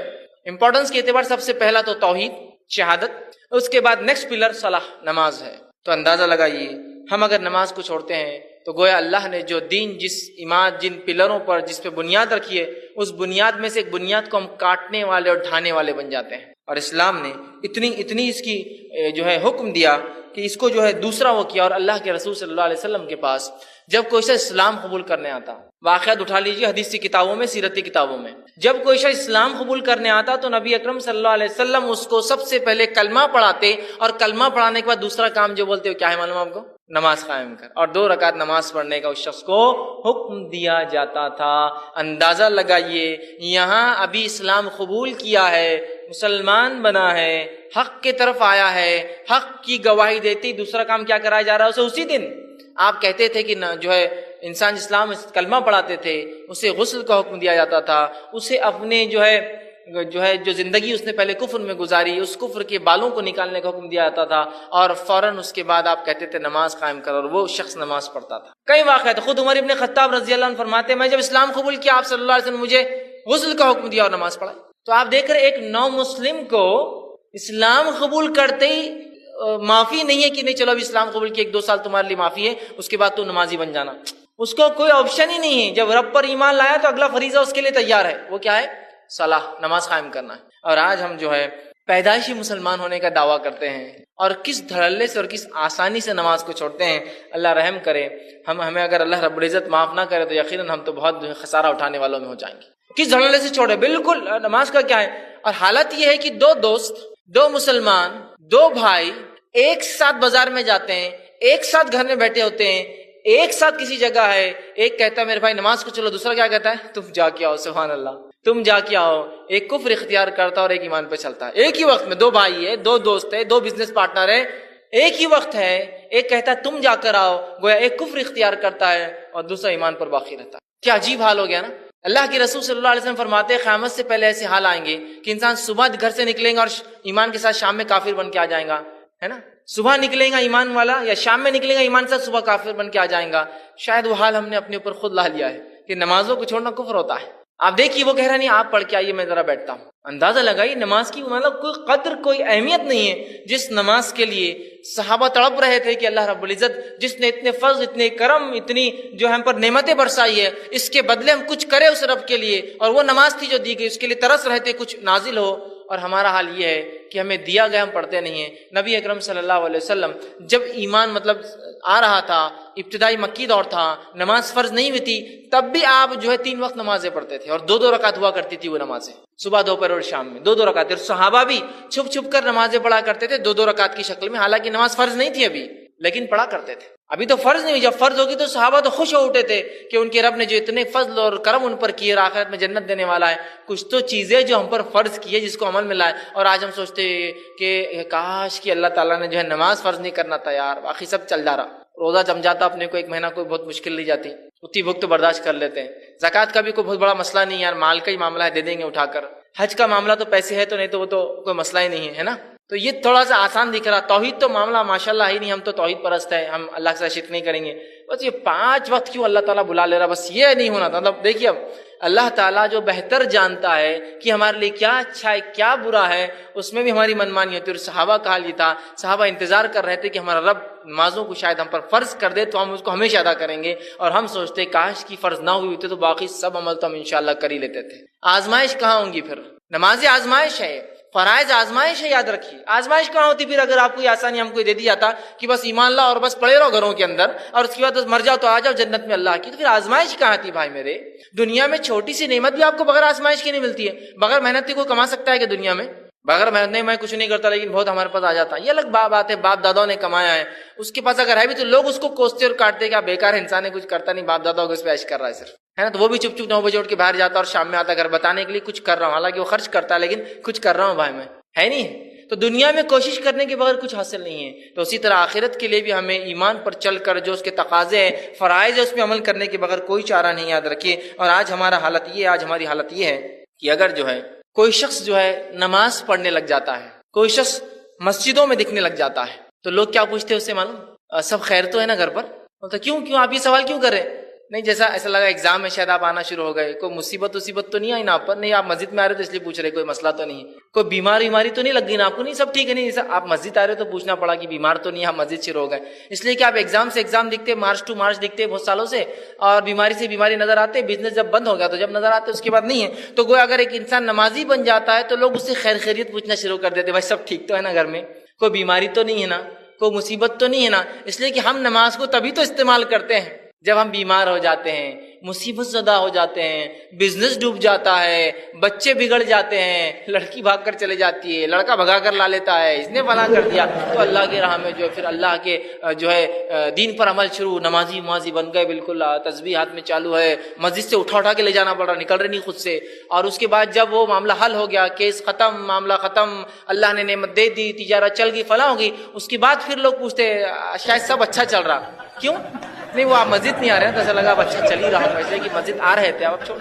امپورٹنس کے اعتبار سب سے پہلا تو توحید، شہادت، اس کے بعد نیکسٹ پلر صلاح، نماز ہے۔ تو اندازہ لگائیے ہم اگر نماز کو چھوڑتے ہیں تو گویا اللہ نے جو دین، جس عماد، جن پلروں پر، جس پہ بنیاد رکھی ہے، اس بنیاد میں سے ایک بنیاد کو ہم کاٹنے والے اور ڈھانے والے بن جاتے ہیں۔ اور اسلام نے اتنی اس کی جو ہے حکم دیا کہ اس کو جو ہے دوسرا وہ کیا. اور اللہ کے رسول صلی اللہ علیہ وسلم کے پاس جب کوئی شخص اسلام قبول کرنے آتا, واقعات اٹھا لیجیے حدیث کی کتابوں میں, سیرتی کتابوں میں, جب کوئی شخص اسلام قبول کرنے آتا تو نبی اکرم صلی اللہ علیہ وسلم اس کو سب سے پہلے کلمہ پڑھاتے, اور کلمہ پڑھانے کے بعد دوسرا کام جو بولتے ہو کیا ہے معلوم آپ کو؟ نماز قائم کر. اور 2 رکعت نماز پڑھنے کا اس شخص کو حکم دیا جاتا تھا. اندازہ لگائیے, یہاں ابھی اسلام قبول کیا ہے, مسلمان بنا ہے, حق کی طرف آیا ہے, حق کی گواہی دیتی, دوسرا کام کیا کرایا جا رہا ہے اسے اسی دن. آپ کہتے تھے کہ جو ہے انسان اسلام کلمہ پڑھاتے تھے, اسے غسل کا حکم دیا جاتا تھا, اسے اپنے جو زندگی اس نے پہلے کفر میں گزاری اس کفر کے بالوں کو نکالنے کا حکم دیا جاتا تھا, اور فوراً اس کے بعد آپ کہتے تھے نماز قائم کرو, اور وہ شخص نماز پڑھتا تھا. کئی واقعات, خود عمر ابن خطاب رضی اللہ عنہ فرماتے میں جب اسلام قبول کیا آپ صلی اللہ علیہ وسلم مجھے غسل کا حکم دیا اور نماز پڑھائی. تو آپ دیکھ رہے ایک نو مسلم کو اسلام قبول کرتے ہی معافی نہیں ہے کہ نہیں چلو اب اسلام قبول کیا 1-2 سال تمہارے لیے معافی ہے, اس کے بعد تو نمازی بن جانا. اس کو کوئی آپشن ہی نہیں ہے. جب رب پر ایمان لایا تو اگلا فریضہ اس کے لیے تیار ہے, وہ کیا ہے؟ صلاح, نماز قائم کرنا ہے. اور آج ہم جو ہے پیدائشی مسلمان ہونے کا دعویٰ کرتے ہیں, اور کس دھڑلے سے اور کس آسانی سے نماز کو چھوڑتے ہیں. اللہ رحم کرے, ہمیں اگر اللہ رب العزت معاف نہ کرے تو یقیناً ہم تو بہت خسارہ اٹھانے والوں میں ہو جائیں گے. کس دھڑلے سے چھوڑے, بالکل نماز کا کیا ہے. اور حالت یہ ہے کہ 2 دوست, 2 مسلمان, 2 بھائی ایک ساتھ بازار میں جاتے ہیں, ایک ساتھ گھر میں بیٹھے ہوتے ہیں, ایک ساتھ کسی جگہ ہے, ایک کہتا ہے میرے بھائی نماز کو چلو, دوسرا کیا کہتا ہے تم جا کے آؤ. سبحان اللہ, تم جا کے آؤ. ایک کفر اختیار کرتا اور ایک ایمان پہ چلتا ہے. ایک ہی وقت میں 2 بھائی ہے, 2 دوست ہے, 2 بزنس پارٹنر ہے, ایک ہی وقت ہے. ایک کہتا ہے تم جا کر آؤ, گویا ایک کفر اختیار کرتا ہے اور دوسرا ایمان پر باقی رہتا ہے. کیا عجیب حال ہو گیا نا. اللہ کے رسول صلی اللہ علیہ وسلم فرماتے ہیں قیامت سے پہلے ایسے حال آئیں گے کہ انسان صبح گھر سے نکلیں گا اور ایمان کے ساتھ شام میں کافر بن کے آ جائیں گا, ہے نا. صبح نکلے گا ایمان والا, یا شام میں نکلے گا ایمان کے ساتھ صبح کافر بن کے آ جائیں گا. شاید وہ حال ہم نے اپنے اوپر خود لا لیا ہے کہ نمازوں کو چھوڑنا کفر ہوتا ہے. آپ دیکھیے وہ کہہ رہا نہیں آپ پڑھ کے آئیے میں ذرا بیٹھتا ہوں. اندازہ لگائیے نماز کی مطلب کوئی قدر کوئی اہمیت نہیں ہے جس نماز کے لیے صحابہ تڑپ رہے تھے کہ اللہ رب العزت جس نے اتنے فضل, اتنے کرم, اتنی جو ہم پر نعمتیں برسائی ہے, اس کے بدلے ہم کچھ کرے اس رب کے لیے. اور وہ نماز تھی جو دی گئی, اس کے لیے ترس رہے تھے کچھ نازل ہو. اور ہمارا حال یہ ہے کہ ہمیں دیا گیا ہم پڑھتے نہیں ہیں. نبی اکرم صلی اللہ علیہ وسلم جب ایمان آ رہا تھا, ابتدائی مکی دور تھا, نماز فرض نہیں ہوئی تھی, تب بھی آپ جو ہے 3 وقت نمازیں پڑھتے تھے, اور 2 رکعت ہوا کرتی تھی وہ نمازیں, صبح دوپہر اور شام میں 2 رکعت. صحابہ بھی چھپ چھپ کر نمازیں پڑھا کرتے تھے 2 رکعت کی شکل میں, حالانکہ نماز فرض نہیں تھی ابھی, لیکن پڑھا کرتے تھے. ابھی تو فرض نہیں ہوئی, جب فرض ہوگی تو صحابہ تو خوش ہو اٹھے تھے کہ ان کے رب نے جو اتنے فضل اور کرم ان پر کیے اور آخرت میں جنت دینے والا ہے. کچھ تو چیزیں جو ہم پر فرض کی ہے جس کو عمل میں لائے, اور آج ہم سوچتے کہ کاش کہ اللہ تعالیٰ نے جو ہے نماز فرض نہیں کرنا تھا یار, باقی سب چل جا رہا. روزہ جم جاتا اپنے کو 1 مہینہ, کوئی بہت مشکل نہیں جاتی, اتنی بھوک تو برداشت کر لیتے ہیں. زکوٰۃ کا بھی کوئی بہت بڑا مسئلہ نہیں یار, مال کا ہی معاملہ ہے, دے دیں گے اٹھا کر. حج کا معاملہ تو پیسے ہے تو, نہیں تو وہ تو کوئی مسئلہ ہی نہیں ہے نا. تو یہ تھوڑا سا آسان دکھ رہا. توحید تو معاملہ ماشاءاللہ ہی نہیں, ہم تو توحید پرست ہے, ہم اللہ سے شرک نہیں کریں گے. بس یہ 5 وقت کیوں اللہ تعالیٰ بلا لے رہا, بس یہ نہیں ہونا تھا. مطلب دیکھیے اب اللہ تعالیٰ جو بہتر جانتا ہے کہ ہمارے لیے کیا اچھا ہے کیا برا ہے, اس میں بھی ہماری منمانی ہوتی ہے. اور صحابہ کا حال یہ تھا, صحابہ انتظار کر رہے تھے کہ ہمارا رب نمازوں کو شاید ہم پر فرض کر دے تو ہم اس کو ہمیشہ ادا کریں گے, اور ہم سوچتے کاش کی فرض نہ ہوئی ہوتی تو باقی سب عمل تو ہم انشاءاللہ کر ہی لیتے تھے. آزمائش کہاں ہوں گی پھر؟ نماز آزمائش ہے, فرائض آزمائش ہے, یاد رکھیے. آزمائش کہاں ہوتی پھر اگر آپ کو یہ آسانی ہم کو دے دی جاتا کہ بس ایمان لا اور بس پڑے رہو گھروں کے اندر, اور اس کے بعد بس مر جاؤ تو آ جاؤ جنت میں اللہ کی, تو پھر آزمائش کہاں تھی بھائی میرے؟ دنیا میں چھوٹی سی نعمت بھی آپ کو بغیر آزمائش کی نہیں ملتی ہے. بغیر محنت کے کوئی کما سکتا ہے کہ دنیا میں؟ بغیر محنت نہیں, میں کچھ نہیں کرتا لیکن بہت ہمارے پاس آ جاتا, یہ الگ بات ہے. باپ داداؤں نے کمایا ہے, اس کے پاس اگر ہے بھی تو لوگ اس کو کوستے اور کاٹتے کہ بیکار انسان ہے, کچھ کرتا نہیں, باپ داداؤں کو اس پہ عیش کر رہا ہے صرف, ہے نا. تو وہ بھی چپ چپ 9 بجے اٹھ کے باہر جاتا اور شام میں آتا گھر بتانے کے لیے کچھ کر رہا ہوں, حالانکہ وہ خرچ کرتا ہے لیکن کچھ کر رہا ہوں بھائی میں, ہے نہیں. تو دنیا میں کوشش کرنے کے بغیر کچھ حاصل نہیں ہے. تو اسی طرح آخرت کے لیے بھی ہمیں ایمان پر چل کر جو اس کے تقاضے ہیں, فرائض ہے, اس میں عمل کرنے کے بغیر کوئی چارہ نہیں, یاد رکھیے. اور آج ہماری حالت یہ ہے کہ اگر جو ہے کوئی شخص جو ہے نماز پڑھنے لگ جاتا ہے, کوئی شخص مسجدوں میں دکھنے لگ جاتا ہے, تو لوگ کیا پوچھتے ہیں اس سے معلوم؟ سب خیر تو ہے نا گھر پر؟ تو کیوں آپ یہ سوال کیوں کر رہے ہیں؟ نہیں جیسا ایسا لگا ایگزام میں شاید آپ آنا شروع ہو گئے, کوئی مصیبت تو نہیں آئی نا آپ پر؟ نہیں, آپ مسجد میں آ رہے تو اس لیے پوچھ رہے, کوئی مسئلہ تو نہیں, کوئی بیماری تو نہیں لگ گئی نا آپ کو؟ نہیں, سب ٹھیک ہے. نہیں جیسا آپ مسجد آ رہے تو پوچھنا پڑا کہ بیمار تو نہیں, آپ مسجد شروع ہو گئے, اس لیے کہ آپ ایگزام سے ایگزام دکھتے, مارچ ٹو مارچ دکھتے بہت سالوں سے, اور بیماری سے بیماری نظر آتے, بزنس جب بند ہو گیا تو جب نظر آتے اس کے بعد نہیں ہے. تو گویا اگر ایک انسان نمازی بن جاتا ہے تو لوگ اس سے خیر خیریت پوچھنا شروع کر دیتے, بھائی سب ٹھیک تو ہے نا گھر میں, کوئی بیماری تو نہیں ہے نا, کوئی مصیبت تو نہیں ہے نا. اس لیے کہ ہم نماز کو تبھی تو استعمال کرتے ہیں جب ہم بیمار ہو جاتے ہیں, مصیبت زدہ ہو جاتے ہیں, بزنس ڈوب جاتا ہے, بچے بگڑ جاتے ہیں, لڑکی بھاگ کر چلے جاتی ہے, لڑکا بھگا کر لا لیتا ہے, اس نے فلاں کر دیا, تو اللہ کے راہ میں جو ہے پھر اللہ کے جو ہے دین پر عمل شروع, نمازی بن گئے بالکل, تسبیح ہاتھ میں چالو ہے, مسجد سے اٹھا کے لے جانا پڑ رہا, نکل رہے نہیں خود سے. اور اس کے بعد جب وہ معاملہ حل ہو گیا, کیس ختم, معاملہ ختم, اللہ نے نعمت دے دی, تجارت چل گئی, فلاں ہو گئی, اس کے بعد پھر لوگ پوچھتے شاید سب اچھا چل رہا, کیوں نہیں وہ آپ مسجد نہیں آ رہے ہیں, تو ایسا لگا اب اچھا چل ہی رہا ہوں, ایسے کہ مسجد آ رہے تھے اب چھوڑ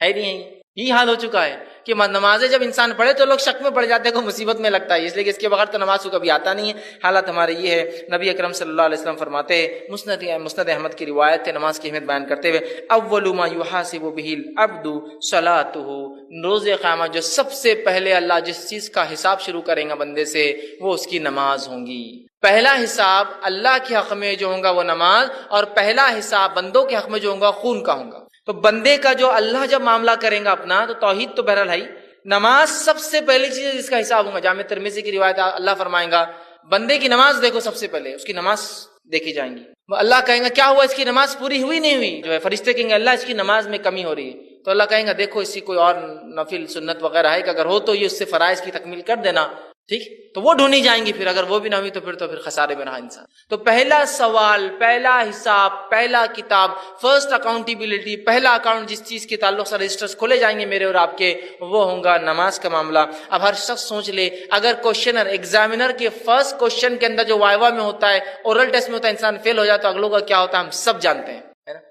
ہے نہیں ہے. یہی حال ہو چکا ہے کہ نمازیں جب انسان پڑھے تو لوگ شک میں پڑ جاتے ہیں, کوئی مصیبت میں لگتا ہے, اس لیے کہ اس کے بغیر تو نماز کو کبھی آتا نہیں ہے. حالت ہمارے یہ ہے. نبی اکرم صلی اللہ علیہ وسلم فرماتے ہیں, مسند احمد کی روایت ہے نماز کی اہمیت بیان کرتے ہوئے, اول ما یحاسب به العبد صلاته, روز قیامت جو سب سے پہلے اللہ جس چیز کا حساب شروع کریں گا بندے سے وہ اس کی نماز ہوں گی. پہلا حساب اللہ کے حق میں جو ہوگا وہ نماز, اور پہلا حساب بندوں کے حق میں جو ہوگا خون کا ہوگا. تو بندے کا جو اللہ جب معاملہ کریں گا اپنا, تو توحید تو بہرحال ہے, نماز سب سے پہلی چیز ہے جس کا حساب ہوگا. جامع ترمذی کی روایت اللہ فرمائیں گا بندے کی نماز دیکھو, سب سے پہلے اس کی نماز دیکھی جائیں گی. اللہ کہیں گا کیا ہوا, اس کی نماز پوری ہوئی نہیں ہوئی, جو ہے فرشتے کہیں گے اللہ اس کی نماز میں کمی ہو رہی ہے, تو اللہ کہیں گا دیکھو اس کی کوئی اور نفل سنت وغیرہ ہے کہ اگر ہو تو یہ اس سے فرائض کی تکمیل کر دینا, ٹھیک, تو وہ ڈھونڈی جائیں گی. پھر اگر وہ بھی نہ ہوئی تو پھر خسارے میں رہا انسان. تو پہلا سوال, پہلا حساب, پہلا کتاب, فرسٹ اکاؤنٹیبلٹی, پہلا اکاؤنٹ جس چیز کے تعلق سے رجسٹرز کھولے جائیں گے میرے اور آپ کے, وہ ہوگا نماز کا معاملہ. اب ہر شخص سوچ لے, اگر کوشچنر ایگزامینر کے فرسٹ کوشچن کے اندر جو وائوا میں ہوتا ہے, اورل ٹیسٹ میں ہوتا ہے, انسان فیل ہو جائے تو اگلوں کا کیا ہوتا ہے ہم سب جانتے ہیں.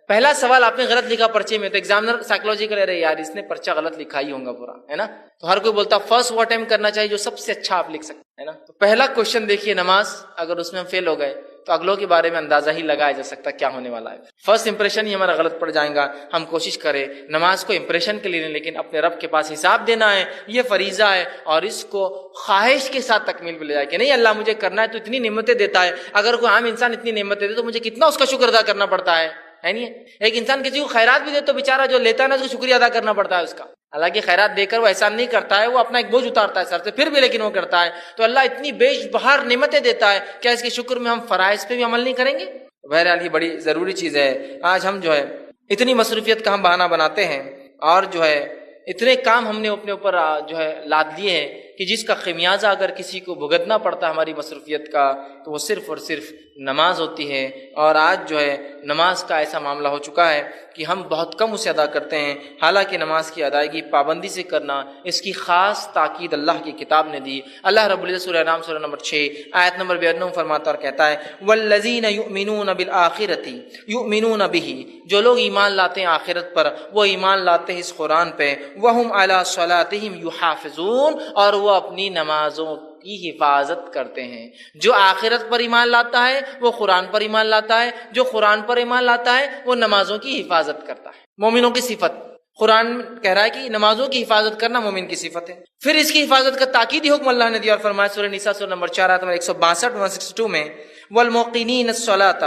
پہلا سوال آپ نے غلط لکھا پرچے میں, تو ایگزامنر سائیکولوجی کر رہے یار اس نے پرچہ غلط لکھا ہی ہوگا پورا, ہے نا. تو ہر کوئی بولتا فرسٹ وہ اٹیمپٹ کرنا چاہیے جو سب سے اچھا آپ لکھ سکتے ہیں, نا. تو پہلا کوشچن دیکھیے نماز, اگر اس میں ہم فیل ہو گئے تو اگلوں کے بارے میں اندازہ ہی لگایا جا سکتا کیا ہونے والا ہے. فرسٹ امپریشن ہی ہمارا غلط پڑ جائے گا. ہم کوشش کریں نماز کو امپریشن کے لیے نہیں, لیکن اپنے رب کے پاس حساب دینا ہے, یہ فریضہ ہے, اور اس کو خواہش کے ساتھ تکمیل پہ لے جائے کہ نہیں اللہ مجھے کرنا ہے, تو اتنی نعمتیں دیتا ہے. اگر کوئی عام انسان اتنی نعمتیں دے تو مجھے کتنا اس کا شکر ادا کرنا پڑتا ہے نہیں. ایک انسان کسی کو خیرات بھی دے تو بیچارہ جو لیتا ہے نا اس کو شکریہ ادا کرنا پڑتا ہے اس کا. حالانکہ خیرات دے کر وہ احسان نہیں کرتا ہے, وہ اپنا ایک بوجھ اتارتا ہے سر سے, پھر بھی لیکن وہ کرتا ہے. تو اللہ اتنی بے بہار نعمتیں دیتا ہے, کیا اس کے شکر میں ہم فرائض پہ بھی عمل نہیں کریں گے؟ بہرحال یہ بڑی ضروری چیز ہے. آج ہم جو ہے اتنی مصروفیت کا ہم بہانہ بناتے ہیں, اور جو ہے اتنے کام ہم نے اپنے اوپر جو ہے لاد لیے ہیں کہ جس کا خمیازہ اگر کسی کو بھگتنا پڑتا ہے ہماری مصروفیت کا, تو وہ صرف اور صرف نماز ہوتی ہے. اور آج جو ہے نماز کا ایسا معاملہ ہو چکا ہے کہ ہم بہت کم اسے ادا کرتے ہیں, حالانکہ نماز کی ادائیگی پابندی سے کرنا اس کی خاص تاکید اللہ کی کتاب نے دی. اللہ رب العزت سورہ انعام سورہ نمبر 6 آیت نمبر 92 فرماتا اور کہتا ہے, والذین یؤمنون بالآخرۃ یؤمنون بہ, جو لوگ ایمان لاتے ہیں آخرت پر وہ ایمان لاتے ہیں اس قرآن پہ, وہم علی صلاتہم یحافظون, اور وہ اپنی نمازوں کی حفاظت کرتے ہیں. جو آخرت پر ایمان لاتا ہے وہ قرآن پر ایمان لاتا ہے, جو قرآن پر ایمان لاتا ہے وہ نمازوں کی حفاظت کرتا ہے. مومنوں کی صفت قرآن کہہ رہا ہے کہ نمازوں کی حفاظت کرنا مومن کی صفت ہے. پھر اس کی حفاظت کا تاکیدی حکم اللہ نے دیا اور فرمایا سورہ نساء سورہ نمبر 4 آیت نمبر 162 میں, والموقنین الصلاۃ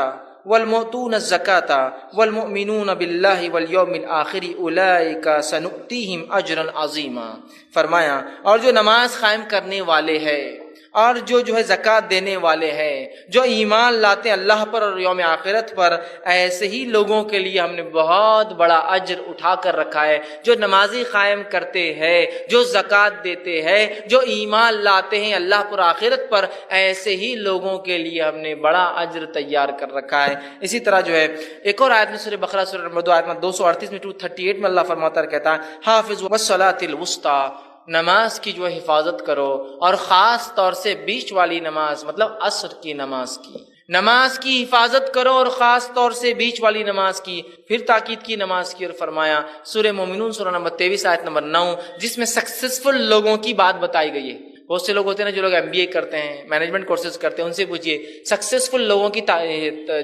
والمؤتون الزکاۃ والمؤمنون باللہ والیوم الآخر اولئک سنؤتیہم اجرا عظیما. فرمایا اور جو نماز قائم کرنے والے ہیں اور جو ہے زکوٰۃ دینے والے ہیں, جو ایمان لاتے ہیں اللہ پر اور یوم آخرت پر, ایسے ہی لوگوں کے لیے ہم نے بہت بڑا اجر اٹھا کر رکھا ہے. جو نمازی قائم کرتے ہیں, جو زکوٰۃ دیتے ہیں, جو ایمان لاتے ہیں اللہ پر آخرت پر, ایسے ہی لوگوں کے لیے ہم نے بڑا اجر تیار کر رکھا ہے. اسی طرح جو ہے ایک اور آیت میں سورہ بقرہ سورہ نمبر 2 آیت میں 238 میں 238 میں اللہ فرماتا ہے کہتا ہے, حافظوا الصلاۃ الوسطیٰ, نماز کی جو حفاظت کرو, اور خاص طور سے بیچ والی نماز مطلب عصر کی نماز کی حفاظت کرو, اور خاص طور سے بیچ والی نماز کی. پھر تاکید کی نماز کی اور فرمایا سورہ مومنون سورہ نمبر 23 آیت نمبر 9, جس میں سکسیسفل لوگوں کی بات بتائی گئی ہے. بہت سے لوگ ہوتے ہیں نا جو لوگ MBA کرتے ہیں، مینجمنٹ کورسز کرتے ہیں، ان سے پوچھیے سکسیسفل لوگوں کی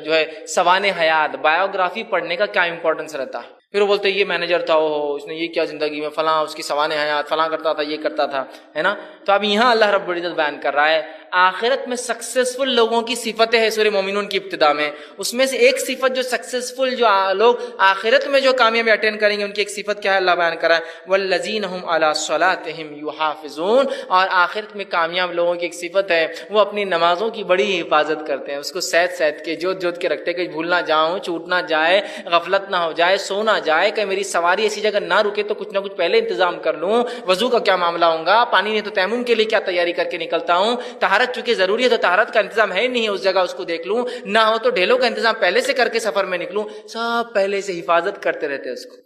جو ہے سوانح حیات بایوگرافی پڑھنے کا کیا امپورٹنس رہتا ہے؟ پھر وہ بولتے ہیں یہ مینیجر تھا، اس نے یہ کیا زندگی میں فلاں، اس کی سوانح حیات فلاں کرتا تھا، یہ کرتا تھا، ہے نا. تو اب یہاں اللہ رب العزت بیان کر رہا ہے آخرت میں سکسیسفل لوگوں کی صفتیں ہیں سورہ مومنون کی ابتدا میں. اس میں سے ایک صفت جو سکسیسفل جو لوگ آخرت میں جو کامیابی اٹینڈ کریں گے ان کی ایک صفت کیا ہے اللہ بیان کر رہا ہے والذین هم علی صلاتهم یحافظون. اور آخرت میں کامیاب لوگوں کی ایک صفت ہے وہ اپنی نمازوں کی بڑی حفاظت کرتے ہیں، اس کو سید کے جوت کے رکھتے کہ بھول نہ جاؤں، چھوٹ نہ جائے، غفلت نہ ہو جائے، سو نہ جائے کہ میری سواری ایسی جگہ نہ رکے تو کچھ نہ کچھ پہلے انتظام کر لوں، وضو کا کیا معاملہ ہوگا، پانی نہیں تو تیمم کے لیے کیا تیاری کر کے نکلتا ہوں، طہارت چونکہ ضروری ہے تو طہارت کا انتظام ہے نہیں ہے اس جگہ اس کو دیکھ لوں، نہ ہو تو ڈھیلوں کا انتظام پہلے سے کر کے سفر میں نکلوں. سب پہلے سے حفاظت کرتے رہتے ہیں. اس کو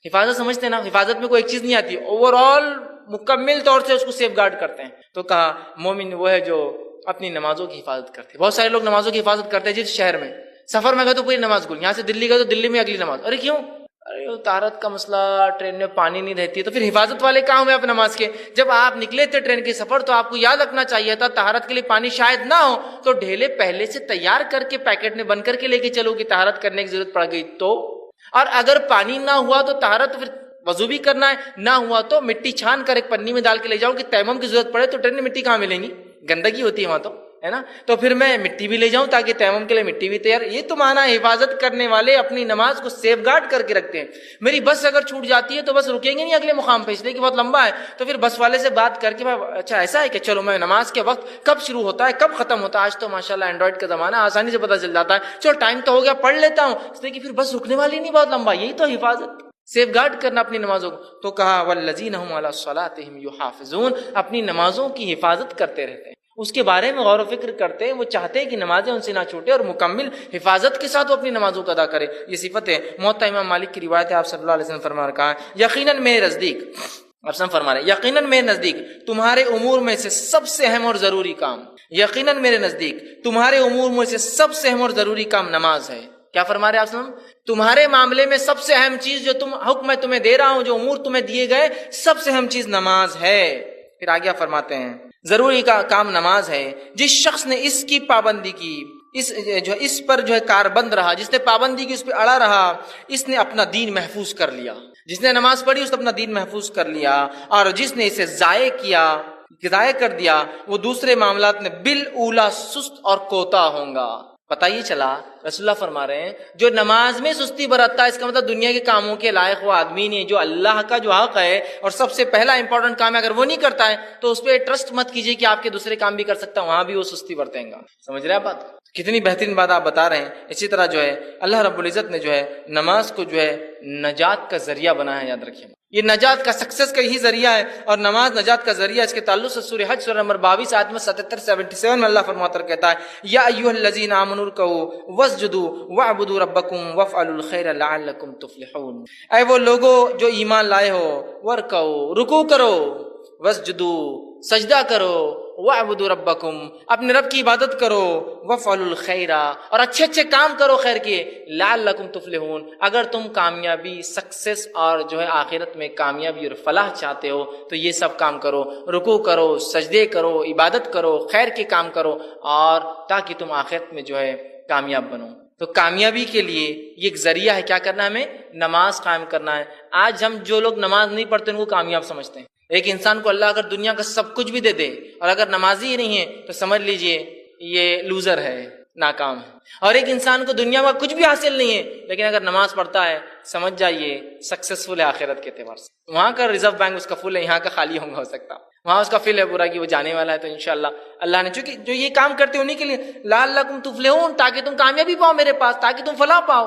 حفاظت سمجھتے ہیں نا، حفاظت میں کوئی ایک چیز نہیں آتی، اوور آل مکمل طور سے اس کو سیف گارڈ کرتے ہیں. تو کہا مومن وہ ہے جو اپنی نمازوں کی حفاظت کرتے ہیں. بہت سارے لوگ نمازوں کی حفاظت کرتے ہیں جس شہر میں سفر میں گئے تو پوری نماز گل، یہاں سے دلی گئے تو دلی میں اگلی نماز. ارے کیوں؟ ارے طہارت کا مسئلہ، ٹرین میں پانی نہیں رہتی ہے. تو پھر حفاظت والے کہاں ہوئے آپ نماز کے؟ جب آپ نکلے تھے ٹرین کے سفر تو آپ کو یاد رکھنا چاہیے تھا طہارت کے لیے پانی شاید نہ ہو تو ڈھیلے پہلے سے تیار کر کے پیکٹ میں بند کر کے لے کے چلو کہ طہارت کرنے کی ضرورت پڑ گئی تو. اور اگر پانی نہ ہوا تو طہارت پھر وضو بھی کرنا ہے، نہ ہوا تو مٹی چھان کر ایک پنی میں ڈال کے لے جاؤ کہ تیمم کی ضرورت پڑے تو ٹرین میں مٹی کہاں ملیں گی، گندگی ہوتی ہے وہاں تو، ہے نا. تو پھر میں مٹی بھی لے جاؤں تاکہ تیمم کے لیے مٹی بھی تیار. یہ تو مانا حفاظت کرنے والے اپنی نماز کو سیف گارڈ کر کے رکھتے ہیں. میری بس اگر چھوٹ جاتی ہے تو بس رکیں گے نہیں اگلے مقام پہ، اس لیے کہ بہت لمبا ہے، تو پھر بس والے سے بات کر کے اچھا ایسا ہے کہ چلو میں نماز کے وقت کب شروع ہوتا ہے کب ختم ہوتا ہے، آج تو ماشاءاللہ اینڈرائڈ کا زمانہ آسانی سے پتہ چل جاتا ہے، چلو ٹائم تو ہو گیا پڑھ لیتا ہوں، اس لیے کہ پھر بس رکنے والی نہیں بہت لمبا. یہی تو حفاظت، سیف گارڈ کرنا اپنی نمازوں کو. تو کہا والذین هم علی صلاتهم یحافظون، اپنی نمازوں کی حفاظت کرتے رہتے ہیں، اس کے بارے میں غور و فکر کرتے ہیں. وہ چاہتے ہیں کہ نمازیں ان سے نہ چھوٹے اور مکمل حفاظت کے ساتھ وہ اپنی نمازوں کو ادا کرے. یہ صفت ہے. موطا امام مالک کی روایت ہے، آپ صلی اللہ علیہ وسلم فرما رہا ہے یقیناً میرے نزدیک، آپ سب فرما رہے ہیں یقیناً میرے نزدیک تمہارے امور میں سے سب سے اہم اور ضروری کام، یقیناً میرے نزدیک تمہارے امور میں سے سب سے اہم اور ضروری کام نماز ہے. کیا فرما رہے ہیں آپ سن؟ تمہارے معاملے میں سب سے اہم چیز جو حکم میں تمہیں دے رہا ہوں، جو امور تمہیں دیے گئے، سب سے اہم چیز نماز ہے. پھر آگے فرماتے ہیں ضروری کا کام نماز ہے. جس شخص نے اس کی پابندی کی، اس پر جو ہے کاربند رہا، جس نے پابندی کی، اس پہ اڑا رہا، اس نے اپنا دین محفوظ کر لیا. جس نے نماز پڑھی اس نے اپنا دین محفوظ کر لیا. اور جس نے اسے ضائع کر دیا وہ دوسرے معاملات میں بالاولی سست اور کوتا ہوگا. پتہ یہ چلا رسول اللہ فرما رہے ہیں جو نماز میں سستی برتتا ہے اس کا مطلب دنیا کے کاموں کے لائق وہ آدمی نہیں. جو اللہ کا جو حق ہے اور سب سے پہلا امپورٹنٹ کام ہے اگر وہ نہیں کرتا ہے تو اس پہ ٹرسٹ مت کیجیے کہ آپ کے دوسرے کام بھی کر سکتا ہے، وہاں بھی وہ سستی برتیں گا. سمجھ رہے ہیں بات؟ کتنی بہترین بات آپ بتا رہے ہیں. اسی طرح جو ہے اللہ رب العزت نے جو ہے نماز کو جو ہے نجات کا ذریعہ بنایا ہے. یاد رکھیے یہ نجات کا سکسیس کا ہی ذریعہ ہے اور نماز نجات کا ذریعہ. اس کے تعلق سے سورہ حج سورہ نمبر 22 آیت میں 77 میں اللہ فرماتا کہتا ہے یا ایھا الذین آمنوا ارکعوا واسجدوا واعبدوا ربکم وافعلوا الخیر لعلکم تفلحون. اے وہ لوگو جو ایمان لائے ہو، ورکعوا رکوع کرو، واسجدوا سجدہ کرو، واعبدوا ربکم اپنے رب کی عبادت کرو، وافعلوا الخیر اور اچھے اچھے کام کرو خیر کے، لعلکم تفلحون اگر تم کامیابی سکسیس اور جو ہے آخرت میں کامیابی اور فلاح چاہتے ہو تو یہ سب کام کرو، رکوع کرو، سجدے کرو، عبادت کرو، خیر کے کام کرو، اور تاکہ تم آخرت میں جو ہے کامیاب بنو. تو کامیابی کے لیے یہ ایک ذریعہ ہے. کیا کرنا ہے؟ ہمیں نماز قائم کرنا ہے. آج ہم جو لوگ نماز نہیں پڑھتے ان کو کامیاب سمجھتے ہیں. ایک انسان کو اللہ اگر دنیا کا سب کچھ بھی دے دے اور اگر نمازی ہی نہیں ہے تو سمجھ لیجئے یہ لوزر ہے، ناکام ہے. اور ایک انسان کو دنیا میں کچھ بھی حاصل نہیں ہے لیکن اگر نماز پڑھتا ہے سمجھ جائیے سکسیسفل ہے آخرت کے اعتبار سے. وہاں کا ریزرو بینک اس کا فل ہے، یہاں کا خالی ہو سکتا. وہاں اس کا فل ہے پورا کہ وہ جانے والا ہے. تو انشاءاللہ اللہ نے چونکہ جو یہ کام کرتے انہیں کے لیے لعلکم تفلحون تاکہ تم کامیابی پاؤ میرے پاس، تاکہ تم فلاح پاؤ.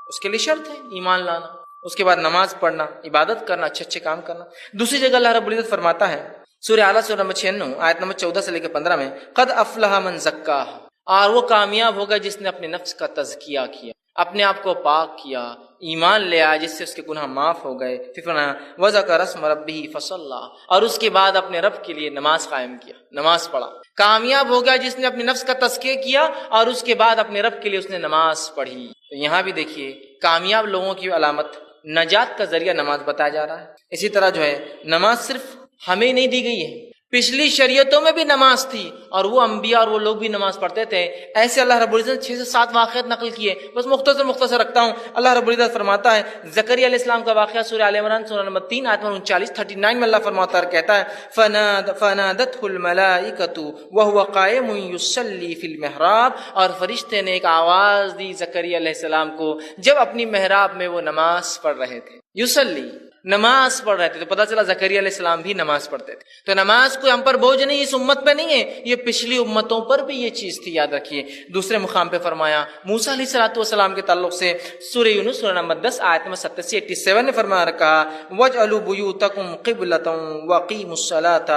اس کے لیے شرط ہے ایمان لانا، اس کے بعد نماز پڑھنا، عبادت کرنا، اچھے اچھے کام کرنا. دوسری جگہ اللہ رب العزت فرماتا ہے سورہ اعلیٰ سورہ نمبر 96 آیت نمبر 14 سے لے کے 15 میں قد افلح من زکاہا اور وہ کامیاب ہوگا جس نے اپنے نفس کا تزکیہ کیا، اپنے آپ کو پاک کیا، ایمان لے آیا جس سے اس کے گناہ معاف ہو گئے. پھر فرمایا وذکر اسم ربہ فصلی اور اس کے بعد اپنے رب کے لیے نماز قائم کیا، نماز پڑھا. کامیاب ہو گیا جس نے اپنے نفس کا تزکیہ کیا اور اس کے بعد اپنے رب کے لیے اس نے نماز پڑھی. تو یہاں بھی دیکھیے کامیاب لوگوں کی علامت نجات کا ذریعہ نماز بتایا جا رہا ہے. اسی طرح جو ہے نماز صرف ہمیں نہیں دی گئی ہے، پچھلی شریعتوں میں بھی نماز تھی اور وہ انبیاء اور وہ لوگ بھی نماز پڑھتے تھے. ایسے اللہ رب العزت 6 سے 7 واقعات نقل کیے. بس مختصر رکھتا ہوں. اللہ رب العزت فرماتا ہے زکریا علیہ السلام کا واقعہ سورہ آل عمران سورہ نمبر 3 آیت نمبر 39 میں اللہ فرماتا ہے اور کہتا ہے فنادته الملائکۃ وهو قائم یصلی فی المحراب، اور فرشتے نے ایک آواز دی زکریا علیہ السلام کو جب اپنی محراب میں وہ نماز پڑھ رہے تھے. یصلی نماز پڑھ رہے تھے، تو پتہ چلا زکریا علیہ السلام بھی نماز پڑھتے تھے. تو نماز کوئی ہم پر بوجھ نہیں، اس امت پہ نہیں ہے، یہ پچھلی امتوں پر بھی یہ چیز تھی، یاد رکھیے. دوسرے مقام پہ فرمایا موسیٰ علیہ السلام کے تعلق سے سورہ یونس سورہ نمبر 10 آیت نمبر 87 نے فرمایا رکھا وَاجْعَلُوا بُيُوتَكُمْ قِبْلَةً وَأَقِيمُوا الصَّلَاةَ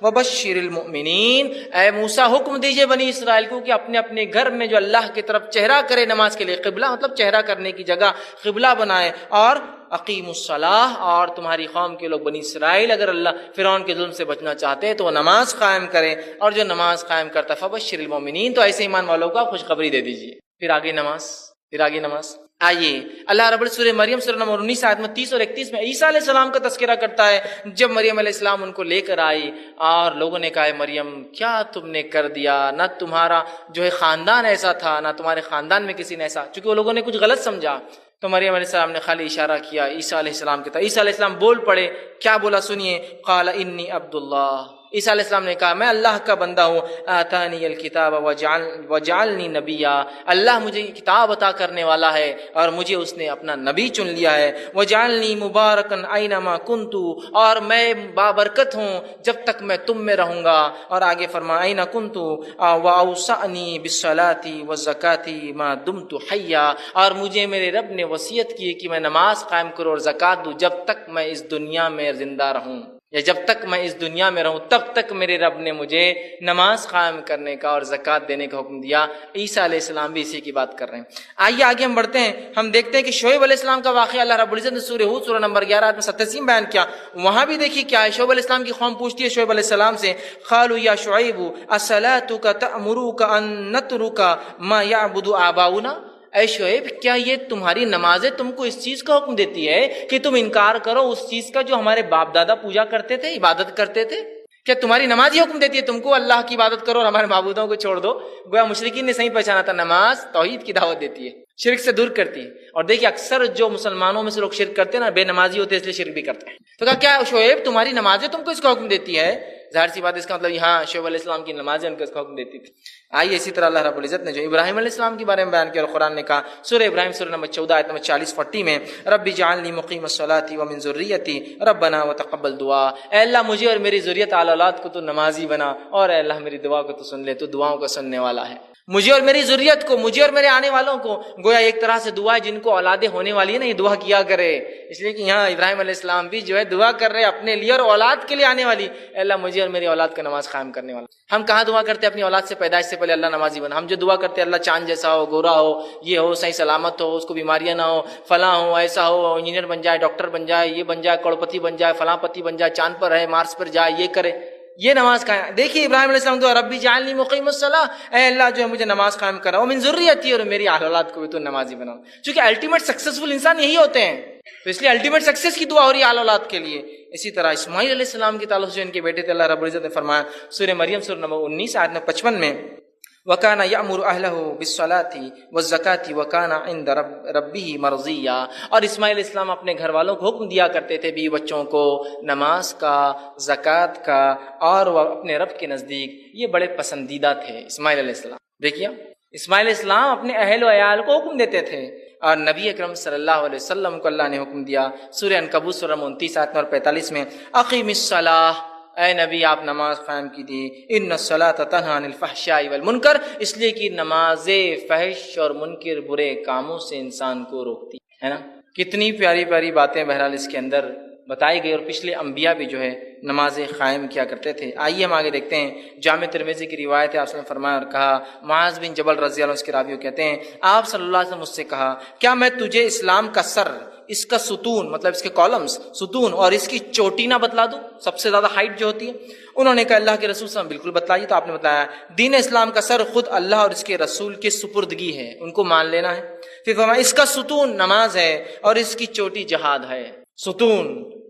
وَبَشِّرِ الْمُؤْمِنِينَ. اے موسیٰ حکم دیجئے بنی اسرائیل کو کہ اپنے اپنے گھر میں جو اللہ کی طرف چہرہ کرے نماز کے لیے، قبلہ مطلب چہرہ کرنے کی جگہ قبلہ بنائے، اور اقیم الصلاح، اور تمہاری قوم کے لوگ بنی اسرائیل اگر اللہ فرعون کے ظلم سے بچنا چاہتے ہیں تو وہ نماز قائم کرے، اور جو نماز قائم کرتا ہے فبشر المؤمنین، تو ایسے ایمان والوں کو خوشخبری دے دیجیے. پھر آگے نماز. آئیے اللہ رب العزت سورہ مریم سورہ نمبر 19 آیت میں 30 اور 31 میں عیسیٰ علیہ السلام کا تذکرہ کرتا ہے. جب مریم علیہ السلام ان کو لے کر آئی اور لوگوں نے کہا مریم کیا تم نے کر دیا، نہ تمہارا جو ہے خاندان ایسا تھا، نہ تمہارے خاندان میں کسی نے ایسا، چونکہ وہ لوگوں نے کچھ غلط سمجھا. تو مریم علیہ السلام نے خالی اشارہ کیا عیسیٰ علیہ السلام کی طرف. عیسیٰ علیہ السلام بول پڑے، کیا بولا سنیے، قال انی عبد اللہ. عیسیٰ علیہ السلام نے کہا میں اللہ کا بندہ ہوں. آتانی الکتاب وجعلنی نبیا، اللہ مجھے کتاب عطا کرنے والا ہے اور مجھے اس نے اپنا نبی چن لیا ہے. وجعلنی مبارکن اینما کنت، اور میں بابرکت ہوں جب تک میں تم میں رہوں گا. اور آگے فرمایا اینا کنت واوصانی بالصلاۃ والزکاۃ ما دمت حیا، اور مجھے میرے رب نے وصیت کی کہ میں نماز قائم کروں اور زکوٰۃ دوں جب تک میں اس دنیا میں زندہ رہوں، یا جب تک میں اس دنیا میں رہوں تب تک میرے رب نے مجھے نماز قائم کرنے کا اور زکوٰۃ دینے کا حکم دیا. عیسیٰ علیہ السلام بھی اسی کی بات کر رہے ہیں. آئیے آگے ہم بڑھتے ہیں. ہم دیکھتے ہیں کہ شعیب علیہ السلام کا واقعہ اللہ رب العزت نے سورہ ہود سورہ نمبر 11 آیت میں 87 بیان کیا. وہاں بھی دیکھیے کیا ہے، شعیب علیہ السلام کی قوم پوچھتی ہے شعیب علیہ السلام سے قالوا یا شعیب اصلاتک تأمرک ان نترک ما یعبد آباؤنا. اے شعیب کیا یہ تمہاری نمازیں تم کو اس چیز کا حکم دیتی ہے کہ تم انکار کرو اس چیز کا جو ہمارے باپ دادا پوجا کرتے تھے، عبادت کرتے تھے؟ کیا تمہاری نماز یہ حکم دیتی ہے تم کو اللہ کی عبادت کرو اور ہمارے معبودوں کو چھوڑ دو؟ گویا مشرکین نے صحیح پہچانا تھا، نماز توحید کی دعوت دیتی ہے، شرک سے دور کرتی ہے. اور دیکھیے اکثر جو مسلمانوں میں سے لوگ شرک کرتے ہیں نا، بے نمازی ہوتے ہیں اس لیے شرک بھی کرتے ہیں. تو کہا کیا شعیب تمہاری نمازیں تم کو اس کا حکم دیتی ہے؟ ظاہر سی بات ہے اس کا مطلب یہاں شعیب علیہ السلام کی نمازیں ان کو اس کا حکم دیتی تھی. آئیے اسی طرح اللہ رب العزت نے جو ابراہیم علیہ السلام کے بارے میں بیان کیا اور قرآن نے کہا سورہ ابراہیم سورہ نمبر 14 آیت نمبر 40-40 میں رب اجعلنی مقیم الصلاۃ ومن ذریتی ربنا وتقبل دعا. اے اللہ مجھے اور میری ذریت آل اولاد کو تو نمازی بنا، اور اے اللہ میری دعا کو تو سن لے، تو دعاؤں کو سننے والا ہے. مجھے اور میری ذریت کو، مجھے اور میرے آنے والوں کو، گویا ایک طرح سے دعا ہے جن کو اولادیں ہونے والی ہے نا، یہ دعا کیا کرے. اس لیے کہ یہاں ابراہیم علیہ السلام بھی جو ہے دعا کر رہے اپنے لیے اور اولاد کے لیے آنے والی. اے اللہ مجھے اور میری اولاد کا نماز قائم کرنے والا. ہم کہاں دعا کرتے ہیں اپنی اولاد سے پیدائش سے پہلے اللہ نمازی بنا؟ ہم جو دعا کرتے ہیں اللہ چاند جیسا ہو، گورا ہو، یہ ہو، صحیح سلامت ہو، اس کو بیماریاں نہ ہو، فلاں ہو، ایسا ہو، انجینئر بن جائے، ڈاکٹر بن جائے، یہ بن جائے، کروڑپتی بن جائے، فلاں پتی بن جائے، چاند پر رہے، مارس پر جائے، یہ کرے. یہ نماز قائم. دیکھیے ابراہیم علیہ السلام دعا ربی جعلنی مقیم الصلاۃ، اے اللہ جو ہے مجھے نماز قائم کرا، ومن ذریتی، اور میری اہل اولاد کو بھی تو نمازی بناؤ. چونکہ الٹیمیٹ سکسیسفل انسان یہی ہوتے ہیں، تو اس لیے الٹیمیٹ سکسیس کی دعا ہو رہی ہے اہل اولاد کے لیے. اسی طرح اسماعیل علیہ السلام کی تعلق سے ان کے بیٹے تھے، اللہ رب العزت نے فرمایا سورہ مریم سورہ نمبر 19 آیت نمبر 55 میں وَكَانَ يَأْمُرُ أَهْلَهُ بِالصَّلَاةِ وَالزَّكَاةِ وَكَانَ عِندَ رَبِّهِ مَرْضِيًّا. اور اسماعیل علیہ السلام اپنے گھر والوں کو حکم دیا کرتے تھے، بیوی بچوں کو، نماز کا، زکوٰۃ کا، اور وہ اپنے رب کے نزدیک یہ بڑے پسندیدہ تھے اسماعیل علیہ السلام. دیکھیے اسماعیل علیہ السلام اپنے اہل و عیال کو حکم دیتے تھے، اور نبی اکرم صلی اللہ علیہ وسلم کو اللہ نے حکم دیا سورہ عنکبوت سورہ 29 آیت نمبر 45 میں اقیم الصلاۃ، اے نبی آپ نماز قائم کیجیے، ان الصلاۃ تنہی عن الفحشاء والمنکر، اس لیے کہ نماز فحش اور منکر برے کاموں سے انسان کو روکتی ہے نا. کتنی پیاری پیاری باتیں بہرحال اس کے اندر بتائی گئی، اور پچھلے انبیاء بھی جو ہے نمازیں قائم کیا کرتے تھے. آئیے ہم آگے دیکھتے ہیں. جامع ترمذی کی روایت ہے، آپ نے فرمایا اور کہا معاذ بن جبل رضی اللہ عنہ اس کے راوی کہتے ہیں آپ صلی اللہ علیہ وسلم مجھ سے کہا کیا میں تجھے اسلام کا سر، اس کا ستون مطلب اس کے کالمز، ستون، اور اس کی چوٹی نہ بتلا دوں، سب سے زیادہ ہائٹ جو ہوتی ہے؟ انہوں نے کہا اللہ کے رسول صلی اللہ علیہ وسلم بالکل بتلائیے. تو آپ نے بتایا دین اسلام کا سر خود اللہ اور اس کے رسول کے سپردگی ہے، ان کو مان لینا ہے. پھر فرمایا اس کا ستون نماز ہے اور اس کی چوٹی جہاد ہے. ستون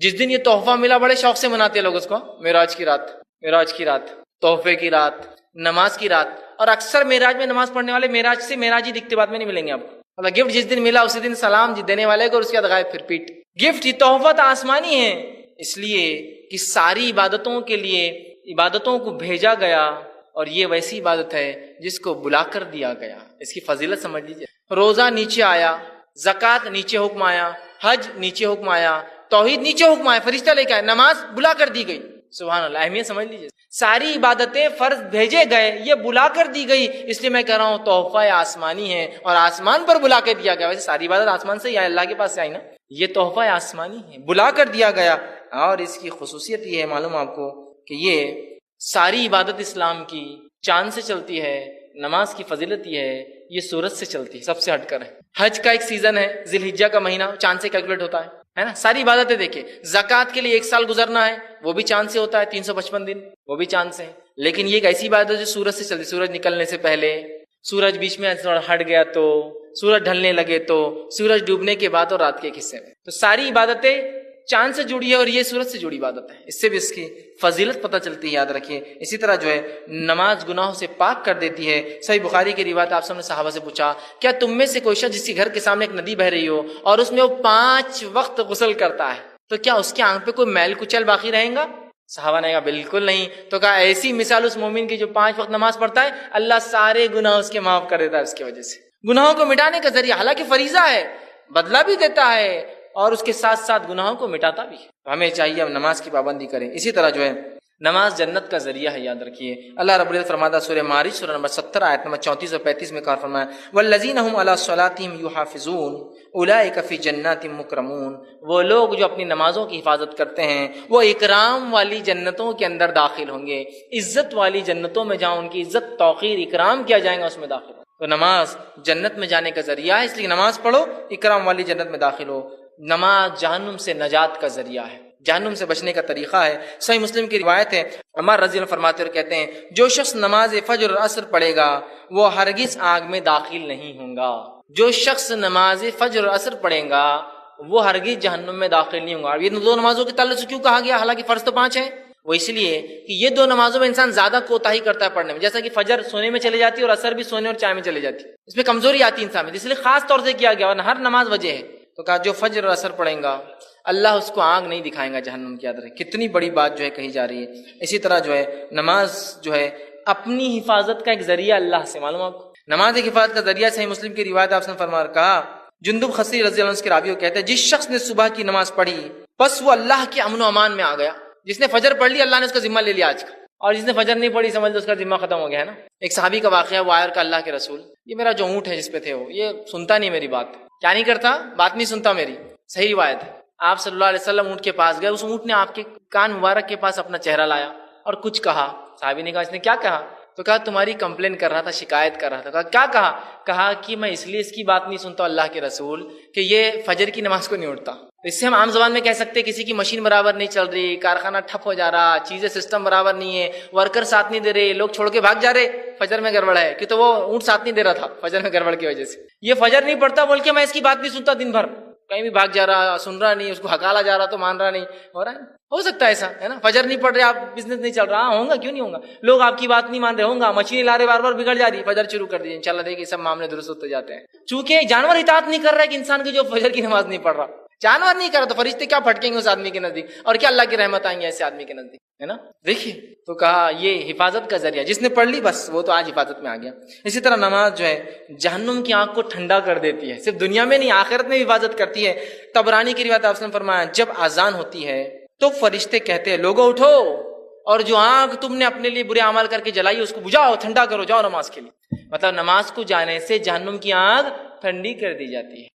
جس دن یہ تحفہ ملا بڑے شوق سے مناتے لوگ اس کو، معراج کی رات، معراج کی رات، تحفے کی رات، نماز کی رات. اور اکثر معراج میں نماز پڑھنے والے معراج سے معراج ہی دکھتے، بعد میں نہیں ملیں گے آپ کو. مطلب گفٹ جس دن ملا اسی دن سلام دینے والے کو، اور اس کے بعد غائب پھر پیٹ. گفٹ یہ تحفہ تو آسمانی ہے، اس لیے کہ ساری عبادتوں کے لیے عبادتوں کو بھیجا گیا، اور یہ ویسی عبادت ہے جس کو بلا کر دیا گیا. اس کی فضیلت سمجھ لیجیے. روزہ نیچے آیا، زکوٰۃ نیچے حکم آیا، حج نیچے حکم آیا، توحید نیچے حکم آیا، فرشتہ لے کے آئے، نماز بلا کر دی گئی. سبحان اللہ، اہمیت سمجھ لیجیے. ساری عبادتیں فرض بھیجے گئے، یہ بلا کر دی گئی. اس لیے میں کہہ رہا ہوں تحفہ آسمانی ہے، اور آسمان پر بلا کے دیا گیا. ویسے ساری عبادت آسمان سے ہی آئی، اللہ کے پاس سے آئی نا. یہ تحفہ آسمانی ہے، بلا کر دیا گیا. اور اس کی خصوصیت یہ ہے، معلوم آپ کو، کہ یہ ساری عبادت اسلام کی چاند سے چلتی ہے، نماز کی فضیلت یہ ہے یہ سورج سے چلتی ہے، سب سے ہٹ کر ہے. حج کا ایک سیزن ہے، ذی الحجہ کا مہینہ، چاند سے کیلکولیٹ ہوتا ہے نا. ساری عبادتیں دیکھیں، زکوٰۃ کے لیے 1 سال گزرنا ہے، وہ بھی چاند سے ہوتا ہے، 355 دن، وہ بھی چاند سے. لیکن یہ ایک ایسی عبادت ہے جو سورج سے چلتی، سورج نکلنے سے پہلے، سورج بیچ میں تھوڑا ہٹ گیا تو، سورج ڈھلنے لگے تو، سورج ڈوبنے کے بعد، اور رات کے ایک حصے میں. تو ساری عبادتیں چاند سے جڑی ہے، اور یہ سورج سے جڑی عبادت ہے. اس سے بھی اس کی فضیلت پتہ چلتی ہے، یاد رکھیے. اسی طرح جو ہے نماز گناہوں سے پاک کر دیتی ہے. صحیح بخاری کی روایت، آپ سب نے صحابہ سے پوچھا کیا تم میں سے کوئی شخص جس کے گھر کے سامنے ایک ندی بہ رہی ہو اور اس میں وہ 5 وقت غسل کرتا ہے، تو کیا اس کے آنکھ پہ کوئی میل کچل باقی رہیں گا؟ صحابہ نے کہا بالکل نہیں. تو کہا ایسی مثال اس مومن کی جو 5 وقت نماز پڑھتا ہے، اللہ سارے گناہ اس کے معاف کر دیتا ہے اس کی وجہ سے. گناہوں کو مٹانے کا ذریعہ، حالانکہ فریضہ ہے، بدلہ بھی دیتا ہے، اور اس کے ساتھ ساتھ گناہوں کو مٹاتا بھی. ہمیں چاہیے ہم نماز کی پابندی کریں. اسی طرح جو ہے نماز جنت کا ذریعہ ہے، یاد رکھیے. اللہ رب العزت فرماتا سورہ معارج سورہ نمبر 17 آیت نمبر 34 اور 35 میں کہا فرمایا والذین هم علی صلاتهم یحافظون اولئک فی جنات مکرمون. وہ لوگ جو اپنی نمازوں کی حفاظت کرتے ہیں وہ اکرام والی جنتوں کے اندر داخل ہوں گے. عزت والی جنتوں میں جہاں ان کی عزت توقیر اکرام کیا جائے گا اس میں داخل ہوں. تو نماز جنت میں جانے کا ذریعہ ہے، اس لیے نماز پڑھو، اکرام والی جنت میں داخل ہو. نماز جہنم سے نجات کا ذریعہ ہے، جہنم سے بچنے کا طریقہ ہے. صحیح مسلم کی روایت ہے، عمر رضی اللہ فرماتے اور کہتے ہیں جو شخص نماز فجر اور عصر پڑھے گا وہ ہرگز آگ میں داخل نہیں ہوں گا. جو شخص نماز فجر اور عصر پڑھے گا وہ ہرگز جہنم میں داخل نہیں ہوں گا. یہ 2 نمازوں کے تعلق سے کیوں کہا گیا، حالانکہ فرض تو 5 ہیں؟ وہ اس لیے کہ یہ 2 نمازوں میں انسان زیادہ کوتاہی کرتا ہے پڑھنے میں. جیسا کہ فجر سونے میں چلی جاتی ہے اور عصر بھی سونے اور چائے میں چلی جاتی ہے، اس میں کمزوری آتی ہے انسان میں، اس لیے خاص طور سے کیا گیا، اور ہر نماز وجہ ہے. تو کہا جو فجر اور عصر پڑھیں گا اللہ اس کو آگ نہیں دکھائیں گا جہنم کی. یاد رکھیں کتنی بڑی بات جو ہے کہی جا رہی ہے. اسی طرح جو ہے نماز جو ہے اپنی حفاظت کا ایک ذریعہ اللہ سے. معلوم آپ کو نماز ایک حفاظت کا ذریعہ. صحیح مسلم کی روایت آپ نے فرمایا کہا جندب خصی رضی اللہ عنہ کے راوی کہتے ہیں جس شخص نے صبح کی نماز پڑھی بس وہ اللہ کے امن و امان میں آ گیا. جس نے فجر پڑھ لی اللہ نے اس کا ذمہ لے لیا آج کا، اور جس نے فجر نہیں پڑھی سمجھ لو اس کا ذمہ ختم ہو گیا ہے نا. ایک صحابی کا واقعہ، وہ آیا اور کہا اللہ کے رسول یہ میرا جو اونٹ ہے جس پہ تھے وہ یہ سنتا نہیں میری بات. کیا نہیں کرتا؟ بات نہیں سنتا میری. صحیح روایت ہے. آپ صلی اللہ علیہ وسلم اونٹ کے پاس گئے، اس اونٹ نے آپ کے کان مبارک کے پاس اپنا چہرہ لایا اور کچھ کہا. صحابی نے کہا اس نے کیا کہا؟ تو کہا تمہاری کمپلین کر رہا تھا، شکایت کر رہا تھا. کہا کیا کہا؟ کہا کہ میں اس لیے اس کی بات نہیں سنتا اللہ کے رسول کہ یہ فجر کی نماز کو نہیں اٹھتا. اس سے ہم عام زبان میں کہہ سکتے کسی کی مشین برابر نہیں چل رہی، کارخانہ ٹھپ ہو جا رہا، چیزیں سسٹم برابر نہیں ہے، ورکر ساتھ نہیں دے رہے، لوگ چھوڑ کے بھاگ جا رہے، فجر میں گڑبڑ ہے. کہ تو وہ اونٹ ساتھ نہیں دے رہا تھا فجر میں گڑبڑ کی وجہ سے. یہ فجر نہیں پڑھتا بول کے میں اس کی بات نہیں سنتا، دن بھر کہیں بھی بھاگ جا رہا، سن رہا نہیں، اس کو ہکالا جا رہا تو مان رہا نہیں. ہو رہا ہے، ہو سکتا ہے ایسا ہے نا. فجر نہیں پڑھ رہے آپ، بزنس نہیں چل رہا، ہوں گا کیوں نہیں ہوگا. لوگ آپ کی بات نہیں مان رہے، ہوں گا. مچھلی لا رہے بار بار بگڑ جا رہی، فجر شروع کر دیجیے انشاءاللہ دیکھیے سب معاملے درست ہوتے جاتے ہیں. چونکہ جانور اطاعت نہیں کر رہا ہے کہ انسان کی جو فجر کی نماز نہیں پڑھ رہا، جانور نہیں کر رہا تو فرشتے کیا پھٹکیں گے اس آدمی کے نزدیک، اور کیا اللہ کی رحمت آئیں گے ایسے آدمی کے نزدیک، ہے نا. دیکھیے تو کہا یہ حفاظت کا ذریعہ، جس نے پڑھ لی بس وہ تو آج حفاظت میں آ گیا. اسی طرح نماز جو ہے جہنم کی آنکھ کو ٹھنڈا کر دیتی ہے، صرف دنیا میں نہیں آخرت میں بھی حفاظت کرتی ہے. طبرانی کی روایت آپ نے فرمایا جب اذان ہوتی ہے تو فرشتے کہتے ہیں لوگوں اٹھو اور جو آگ تم نے اپنے لیے برے اعمال کر کے جلائی اس کو بجھاؤ، ٹھنڈا کرو، جاؤ نماز کے لیے. مطلب نماز کو جانے سے جہنم کی آگ ٹھنڈی کر دی جاتی ہے.